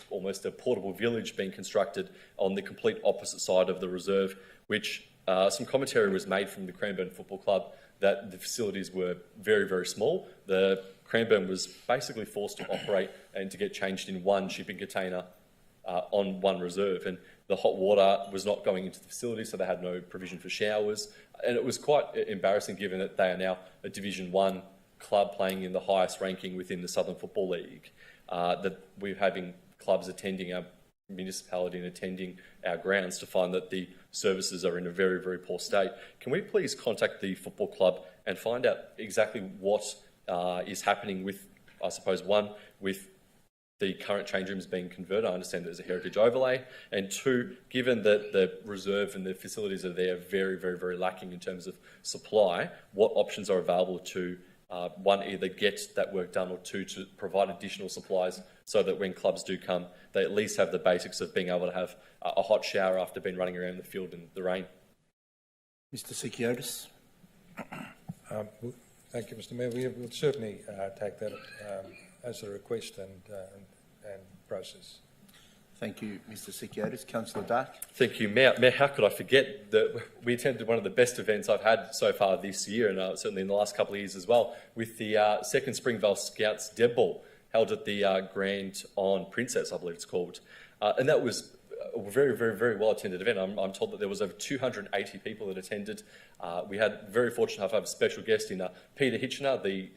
almost a portable village being constructed on the complete opposite side of the reserve, which some commentary was made from the Cranbourne Football Club that the facilities were very, very small. The Cranbourne was basically forced to operate and to get changed in one shipping container on one reserve, and the hot water was not going into the facility, so they had no provision for showers, and it was quite embarrassing given that they are now a Division 1 club playing in the highest ranking within the Southern Football League, that we're having clubs attending our municipality and attending our grounds to find that the services are in a very, very poor state. Can we please contact the football club and find out exactly what is happening with, I suppose, one, with the current change rooms being converted? I understand there's a heritage overlay. And two, given that the reserve and the facilities are there very, very, very lacking in terms of supply, what options are available to, one, either get that work done, or two, to provide additional supplies so that when clubs do come, they at least have the basics of being able to have a hot shower after being running around the field in the rain. Mr Sikiotis. Thank you, Mr Mayor. We will certainly take that as a request and process. Thank you, Mr Sikiotis. Councillor Dark. Thank you, Mayor. Mayor, how could I forget that we attended one of the best events I've had so far this year, and certainly in the last couple of years as well, with the second Springvale Scouts Deb Ball held at the Grand on Princess, I believe it's called. And that was a very, very, very well-attended event. I'm told that there was over 280 people that attended. We had very fortunate enough to have a special guest in Peter Hitchener, the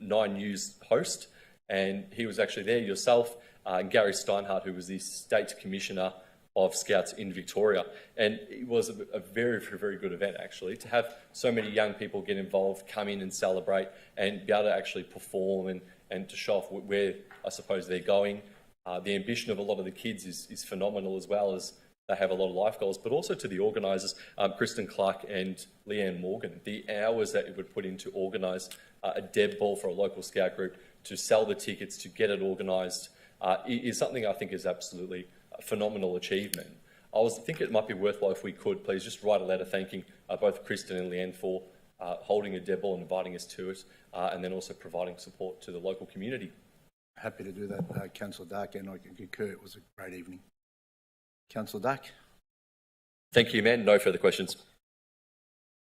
9 News host, and he was actually there, yourself, and Gary Steinhardt, who was the State Commissioner of Scouts in Victoria. And it was a very, very, very good event, actually, to have so many young people get involved, come in and celebrate, and be able to actually perform and to show off where, I suppose, they're going. The ambition of a lot of the kids is phenomenal, as well as they have a lot of life goals, but also to the organisers, Kristen Clark and Leanne Morgan, the hours that it would put in to organise a Deb Ball for a local scout group, to sell the tickets, to get it organised, is something I think is absolutely a phenomenal achievement. I think it might be worthwhile if we could please just write a letter thanking both Kristen and Leanne for holding a Deb Ball and inviting us to it, and then also providing support to the local community. Happy to do that, Councillor Dark, and I can concur. It was a great evening. Councillor Dark. Thank you, man. No further questions.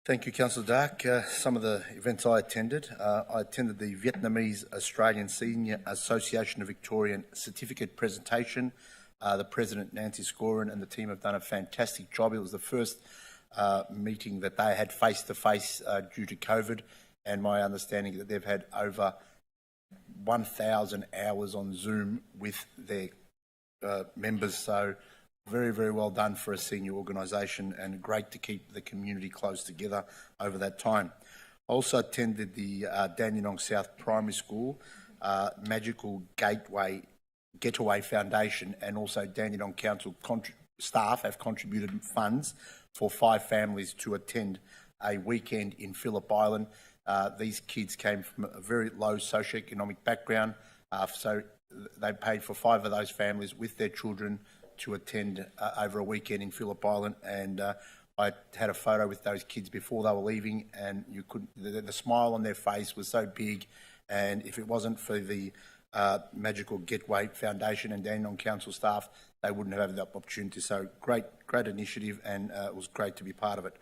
Thank you, Councillor Dark. Some of the events I attended the Vietnamese Australian Senior Association of Victorian certificate presentation. The President, Nancy Scorin, and the team have done a fantastic job. It was the first meeting that they had face-to-face due to COVID, and my understanding that they've had over 1,000 hours on Zoom with their members. So very, very well done for a senior organisation, and great to keep the community close together over that time. I also attended the Dandenong South Primary School Magical Getaway Foundation, and also Dandenong Council staff have contributed funds for 5 families to attend a weekend in Phillip Island. These kids came from a very low socioeconomic background, so they paid for 5 of those families with their children to attend over a weekend in Phillip Island, and I had a photo with those kids before they were leaving, and you could the smile on their face was so big, and if it wasn't for the Magical Getaway Foundation and Dandenong Council staff, they wouldn't have had that opportunity. So great initiative, and it was great to be part of it.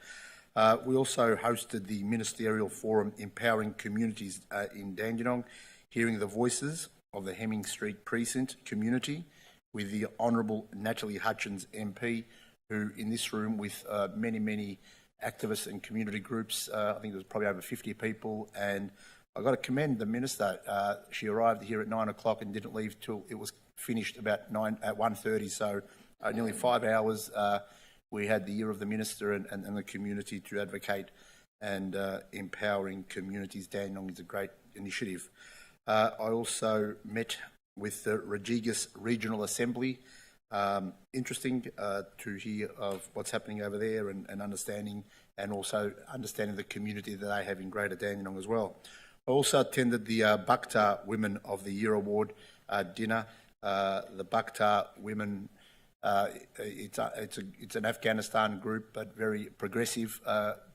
We also hosted the Ministerial Forum Empowering Communities in Dandenong, hearing the voices of the Hemming Street Precinct community with the Honourable Natalie Hutchins MP, who in this room with many activists and community groups, I think there was probably over 50 people, and I've got to commend the Minister. She arrived here at 9 o'clock and didn't leave till it was finished about 1:30, so nearly 5 hours. We had the Year of the Minister and the community to advocate, and empowering communities. Dandenong is a great initiative. I also met with the Regis Regional Assembly. Interesting to hear of what's happening over there and understanding, and also understanding the community that they have in Greater Dandenong as well. I also attended the Bakhtar Women of the Year Award dinner. The Bakhtar Women, it's an Afghanistan group, but very progressive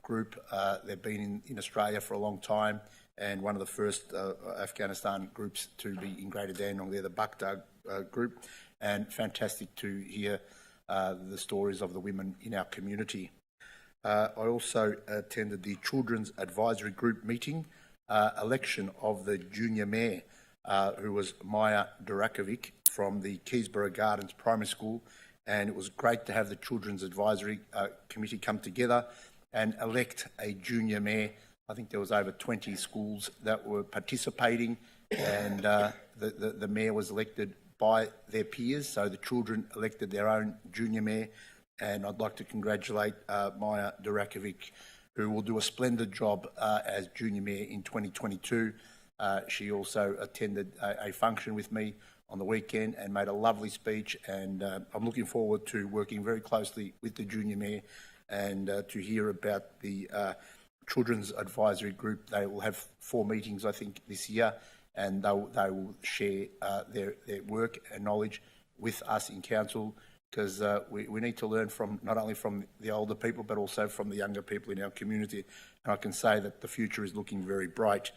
group. They've been in Australia for a long time, and one of the first Afghanistan groups to be in Greater Dandenong. They're the Bakhtar group, and fantastic to hear the stories of the women in our community. I also attended the Children's Advisory Group meeting, election of the junior mayor, who was Maya Durakovic from the Keysborough Gardens Primary School, and it was great to have the Children's Advisory Committee come together and elect a junior mayor. I think there was over 20 schools that were participating, and the mayor was elected by their peers, so the children elected their own junior mayor, and I'd like to congratulate Maya Durakovic, who will do a splendid job as junior mayor in 2022. She also attended a function with me on the weekend and made a lovely speech, and I'm looking forward to working very closely with the junior mayor and to hear about the Children's Advisory Group. They will have 4 meetings, I think, this year, and they will share their work and knowledge with us in council, because we need to learn from not only from the older people but also from the younger people in our community. And I can say that the future is looking very bright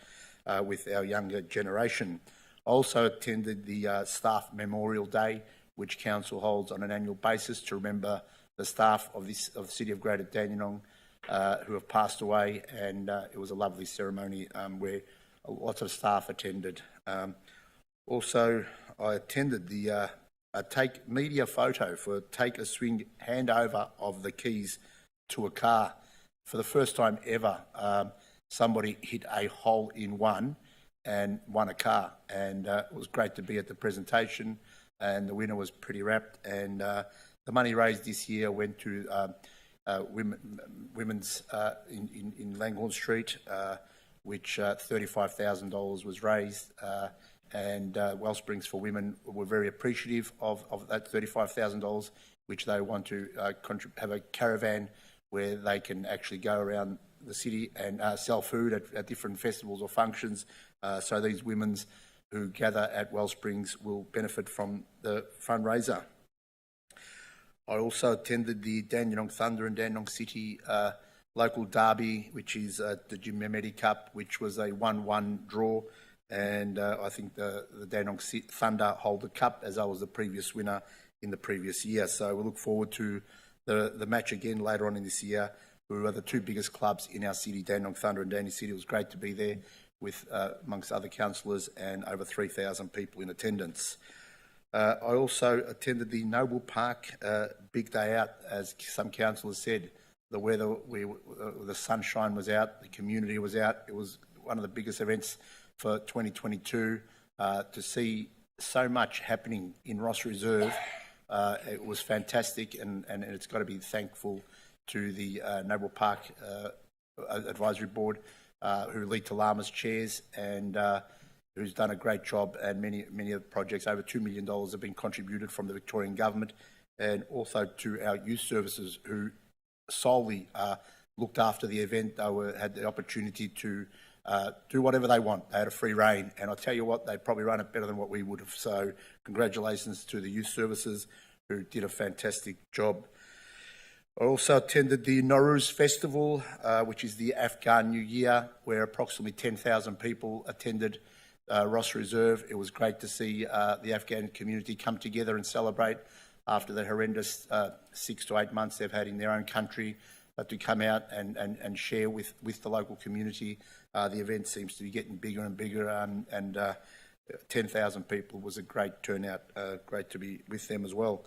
with our younger generation. I also attended the Staff Memorial Day, which council holds on an annual basis to remember the staff of the City of Greater Dandenong who have passed away, and it was a lovely ceremony where lots of staff attended. Also, I attended the Take media photo for Take a Swing handover of the keys to a car. For the first time ever, somebody hit a hole in one and won a car, and it was great to be at the presentation, and the winner was pretty rapt, and the money raised this year went to women's in Langhorne Street, which $35,000 was raised, and Wellsprings for Women were very appreciative of that $35,000, which they want to have a caravan where they can actually go around the city and sell food at different festivals or functions. So these women who gather at Wellsprings will benefit from the fundraiser. I also attended the Dandenong Thunder and Dandenong City local derby, which is the Jim Mehmedi Cup, which was a 1-1 draw, and I think the Dandenong Thunder hold the cup, as I was the previous winner in the previous year. So we look forward to the match again later on in this year. We are the 2 biggest clubs in our city, Dandenong Thunder and Dandenong City. It was great to be there with, amongst other councillors, and over 3,000 people in attendance. I also attended the Noble Park Big Day Out, as some councillors said. The weather, the sunshine was out, the community was out. It was one of the biggest events for 2022. To see so much happening in Ross Reserve, it was fantastic, and it's got to be thankful to the Noble Park Advisory Board, who Lee Talama's chairs, and who's done a great job, and many of the projects, over $2 million have been contributed from the Victorian Government, and also to our youth services, who solely looked after the event. They had the opportunity to do whatever they want. They had a free rein, and I'll tell you what, they probably run it better than what we would have. So congratulations to the youth services, who did a fantastic job. I also attended the Norus Festival, which is the Afghan New Year, where approximately 10,000 people attended Ross Reserve. It was great to see the Afghan community come together and celebrate after the horrendous 6 to 8 months they've had in their own country. but to come out and share with the local community. The event seems to be getting bigger and bigger, and 10,000 people was a great turnout. Great to be with them as well.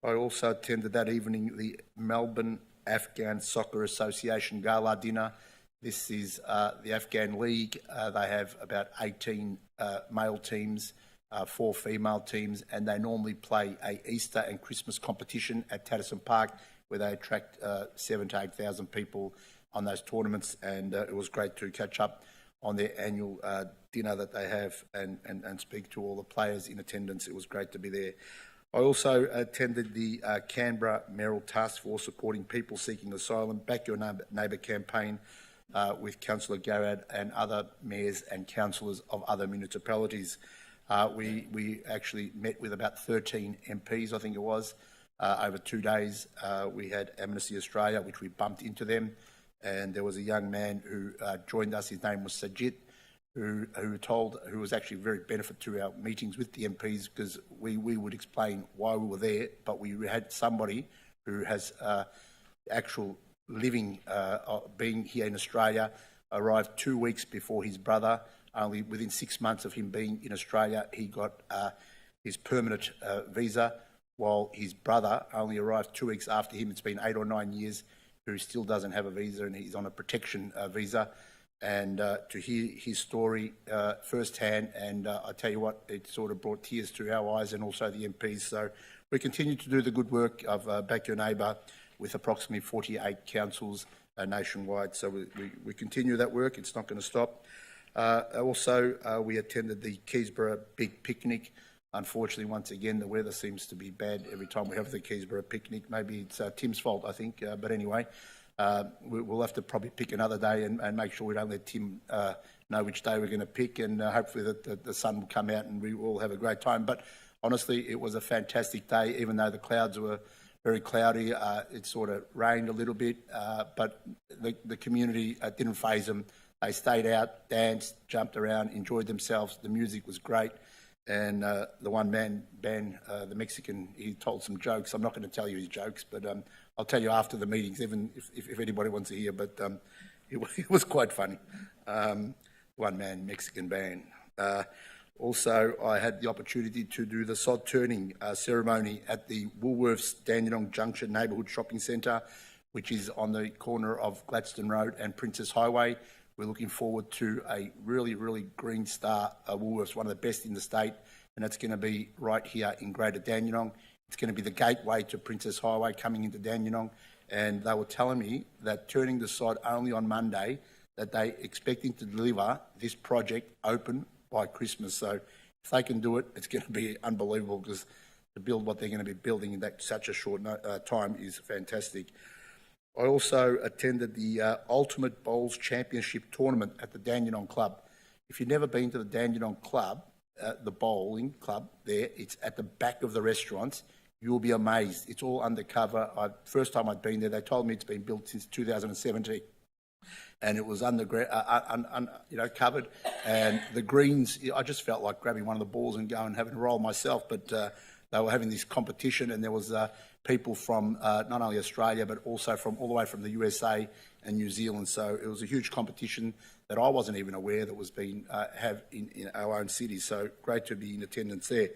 I also attended that evening the Melbourne Afghan Soccer Association Gala Dinner. This is the Afghan League. They have about 18 male teams, 4 female teams, and they normally play a Easter and Christmas competition at Tatterson Park, where they attract 7,000 to 8,000 people on those tournaments. And it was great to catch up on their annual dinner that they have and speak to all the players in attendance. It was great to be there. I also attended the Canberra Mayoral Task Force supporting people seeking asylum, Back Your Neighbour campaign with Councillor Garrad and other mayors and councillors of other municipalities. We actually met with about 13 MPs, I think it was, over 2 days. We had Amnesty Australia, which we bumped into them, and there was a young man who joined us. His name was Sajid, who was actually very benefit to our meetings with the MPs, because we would explain why we were there, but we had somebody who has actual living, being here in Australia, arrived 2 weeks before his brother. Only within 6 months of him being in Australia, he got his permanent visa, while his brother only arrived 2 weeks after him. It's been 8 or 9 years, who still doesn't have a visa, and he's on a protection visa. And to hear his story firsthand, and I tell you what, it sort of brought tears to our eyes and also the MPs. So we continue to do the good work of Back Your Neighbour with approximately 48 councils nationwide. So we continue that work. It's not going to stop. Also, we attended the Keysborough Big Picnic. Unfortunately, once again, the weather seems to be bad every time we have the Keysborough Picnic. Maybe it's Tim's fault, I think. But anyway, we'll have to probably pick another day and make sure we don't let Tim know which day we're going to pick, and hopefully the sun will come out and we will have a great time. But honestly, it was a fantastic day, even though the clouds were very cloudy. It sort of rained a little bit, but the community didn't faze them. They stayed out, danced, jumped around, enjoyed themselves. The music was great. And the one-man band, the Mexican, he told some jokes. I'm not going to tell you his jokes, but I'll tell you after the meetings, even if anybody wants to hear. But it was quite funny. One-man Mexican band. Also, I had the opportunity to do the sod turning ceremony at the Woolworths Dandenong Junction Neighbourhood Shopping Centre, which is on the corner of Gladstone Road and Princess Highway. We're looking forward to a really, really green star Woolworths, one of the best in the state, and that's going to be right here in Greater Dandenong. It's going to be the gateway to Princess Highway coming into Dandenong, and they were telling me that turning the sod only on Monday, that they're expecting to deliver this project open by Christmas. So if they can do it, it's going to be unbelievable, because to build what they're going to be building in such a short time is fantastic. I also attended the Ultimate Bowls Championship tournament at the Dandenong Club. If you've never been to the Dandenong Club, the bowling club there, it's at the back of the restaurant. You'll be amazed. It's all undercover. First time I'd been there, they told me it's been built since 2017. And it was covered. And the greens, I just felt like grabbing one of the balls and going and having a roll myself. But they were having this competition, and there was people from not only Australia, but also from all the way from the USA and New Zealand. So it was a huge competition that I wasn't even aware that was being have in our own city. So great to be in attendance there.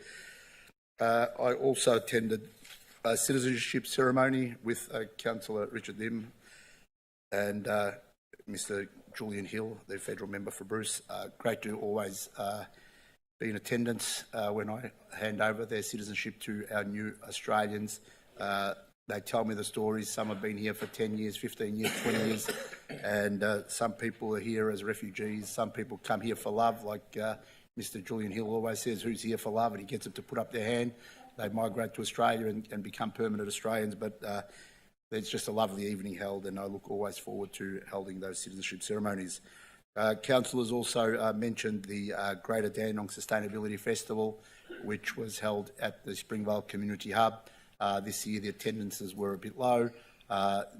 I also attended a Citizenship Ceremony with Councillor Richard Lim and Mr Julian Hill, the federal member for Bruce. Great to always be in attendance when I hand over their citizenship to our new Australians. They tell me the stories. Some have been here for 10 years, 15 years, 20 years, and some people are here as refugees. Some people come here for love, like Mr Julian Hill always says, who's here for love, and he gets them to put up their hand. They migrate to Australia and become permanent Australians, but it's just a lovely evening held, and I look always forward to holding those citizenship ceremonies. Councillors also mentioned the Greater Dandenong Sustainability Festival, which was held at the Springvale Community Hub. This year the attendances were a bit low.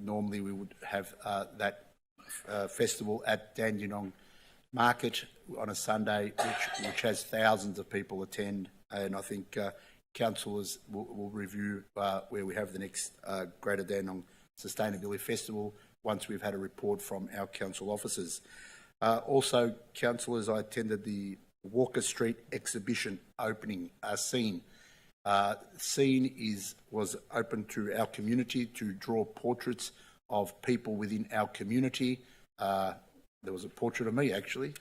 Normally we would have that festival at Dandenong Market on a Sunday, which has thousands of people attend, and I think councillors will review where we have the next Greater Dandenong Sustainability Festival once we've had a report from our council officers. Also, councillors, I attended the Walker Street exhibition opening scene. Scene was open to our community to draw portraits of people within our community. There was a portrait of me, actually,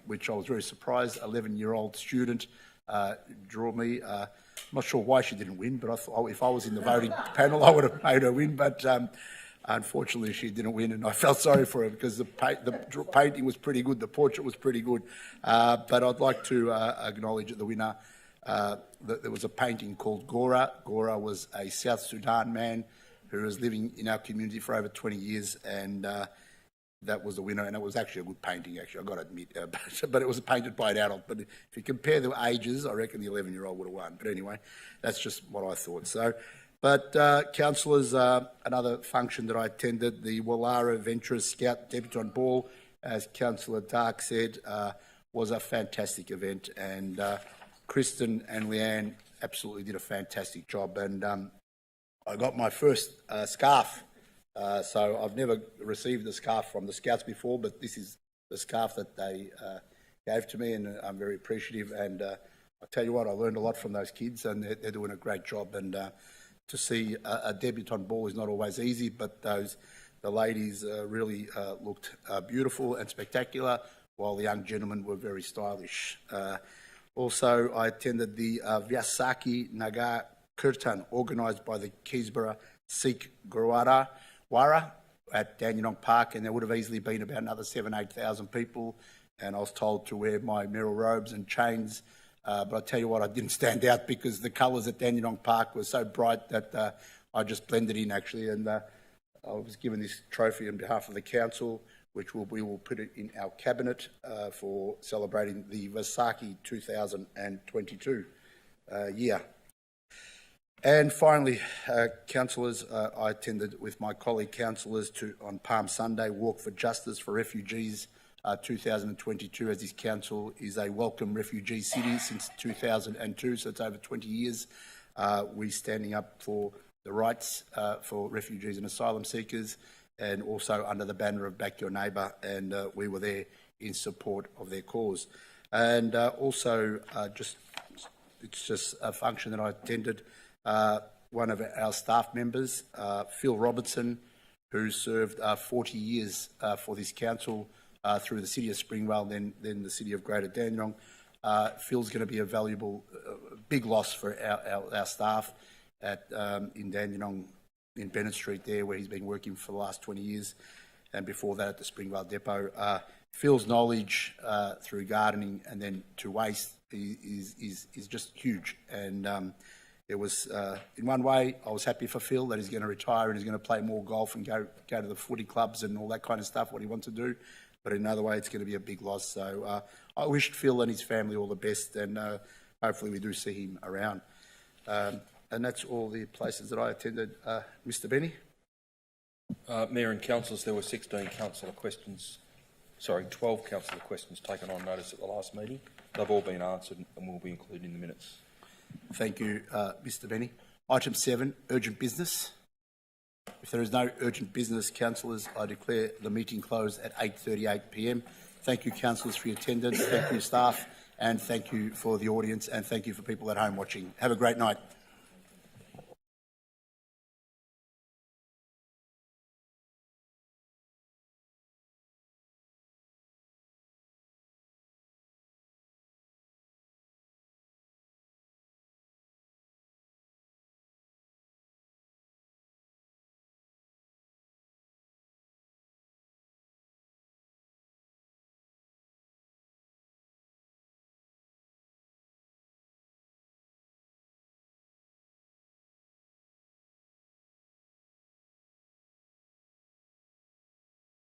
which I was very surprised. 11-year-old student drew me. I'm not sure why she didn't win, but I thought if I was in the voting panel, I would have made her win. But unfortunately, she didn't win, and I felt sorry for her because the painting was pretty good, the portrait was pretty good. But I'd like to acknowledge the winner. There was a painting called Gora. Gora was a South Sudan man who was living in our community for over 20 years, and that was the winner, and it was actually a good painting, actually, I've got to admit, but it was painted by an adult. But if you compare the ages, I reckon the 11-year-old would have won. But anyway, that's just what I thought. So, but councillors, another function that I attended, the Wallara Venturers Scout Debutante Ball, as Councillor Dark said, was a fantastic event, and Kristen and Leanne absolutely did a fantastic job, and I got my first scarf. So I've never received a scarf from the Scouts before, but this is the scarf that they gave to me, and I'm very appreciative. And I tell you what, I learned a lot from those kids, and they're doing a great job. And to see a debutante ball is not always easy, but the ladies really looked beautiful and spectacular, while the young gentlemen were very stylish. Also, I attended the Vyasaki Nagar Kirtan, organised by the Keysborough Sikh Gurudwara at Dandenong Park, and there would have easily been about another 8,000 people, and I was told to wear my merrill robes and chains, but I tell you what, I didn't stand out because the colours at Dandenong Park were so bright that I just blended in, actually, and I was given this trophy on behalf of the council, which we will put it in our cabinet for celebrating the Vaisakhi 2022 year. And finally, councillors, I attended with my colleague councillors on Palm Sunday, Walk for Justice for Refugees 2022, as this council is a welcome refugee city since 2002, so it's over 20 years. We're standing up for the rights for refugees and asylum seekers, and also under the banner of Back Your Neighbour, and we were there in support of their cause. And also, it's just a function that I attended. One of our staff members, Phil Robertson, who served 40 years for this council through the City of Springvale, then the City of Greater Dandenong. Phil's going to be a valuable, big loss for our staff in Dandenong, in Bennett Street there, where he's been working for the last 20 years, and before that at the Springvale Depot. Phil's knowledge through gardening and then to waste is just huge, and it was, in one way, I was happy for Phil that he's going to retire and he's going to play more golf and go to the footy clubs and all that kind of stuff, what he wants to do. But in another way, it's going to be a big loss. So I wish Phil and his family all the best, and hopefully we do see him around. And that's all the places that I attended. Mr. Benny? Mayor and councillors, there were 12 councillor questions taken on notice at the last meeting. They've all been answered and will be included in the minutes. Thank you, Mr. Benny. Item 7, urgent business. If there is no urgent business, councillors, I declare the meeting closed at 8:38 p.m. Thank you, councillors, for your attendance. Thank you, staff, and thank you for the audience, and thank you for people at home watching. Have a great night.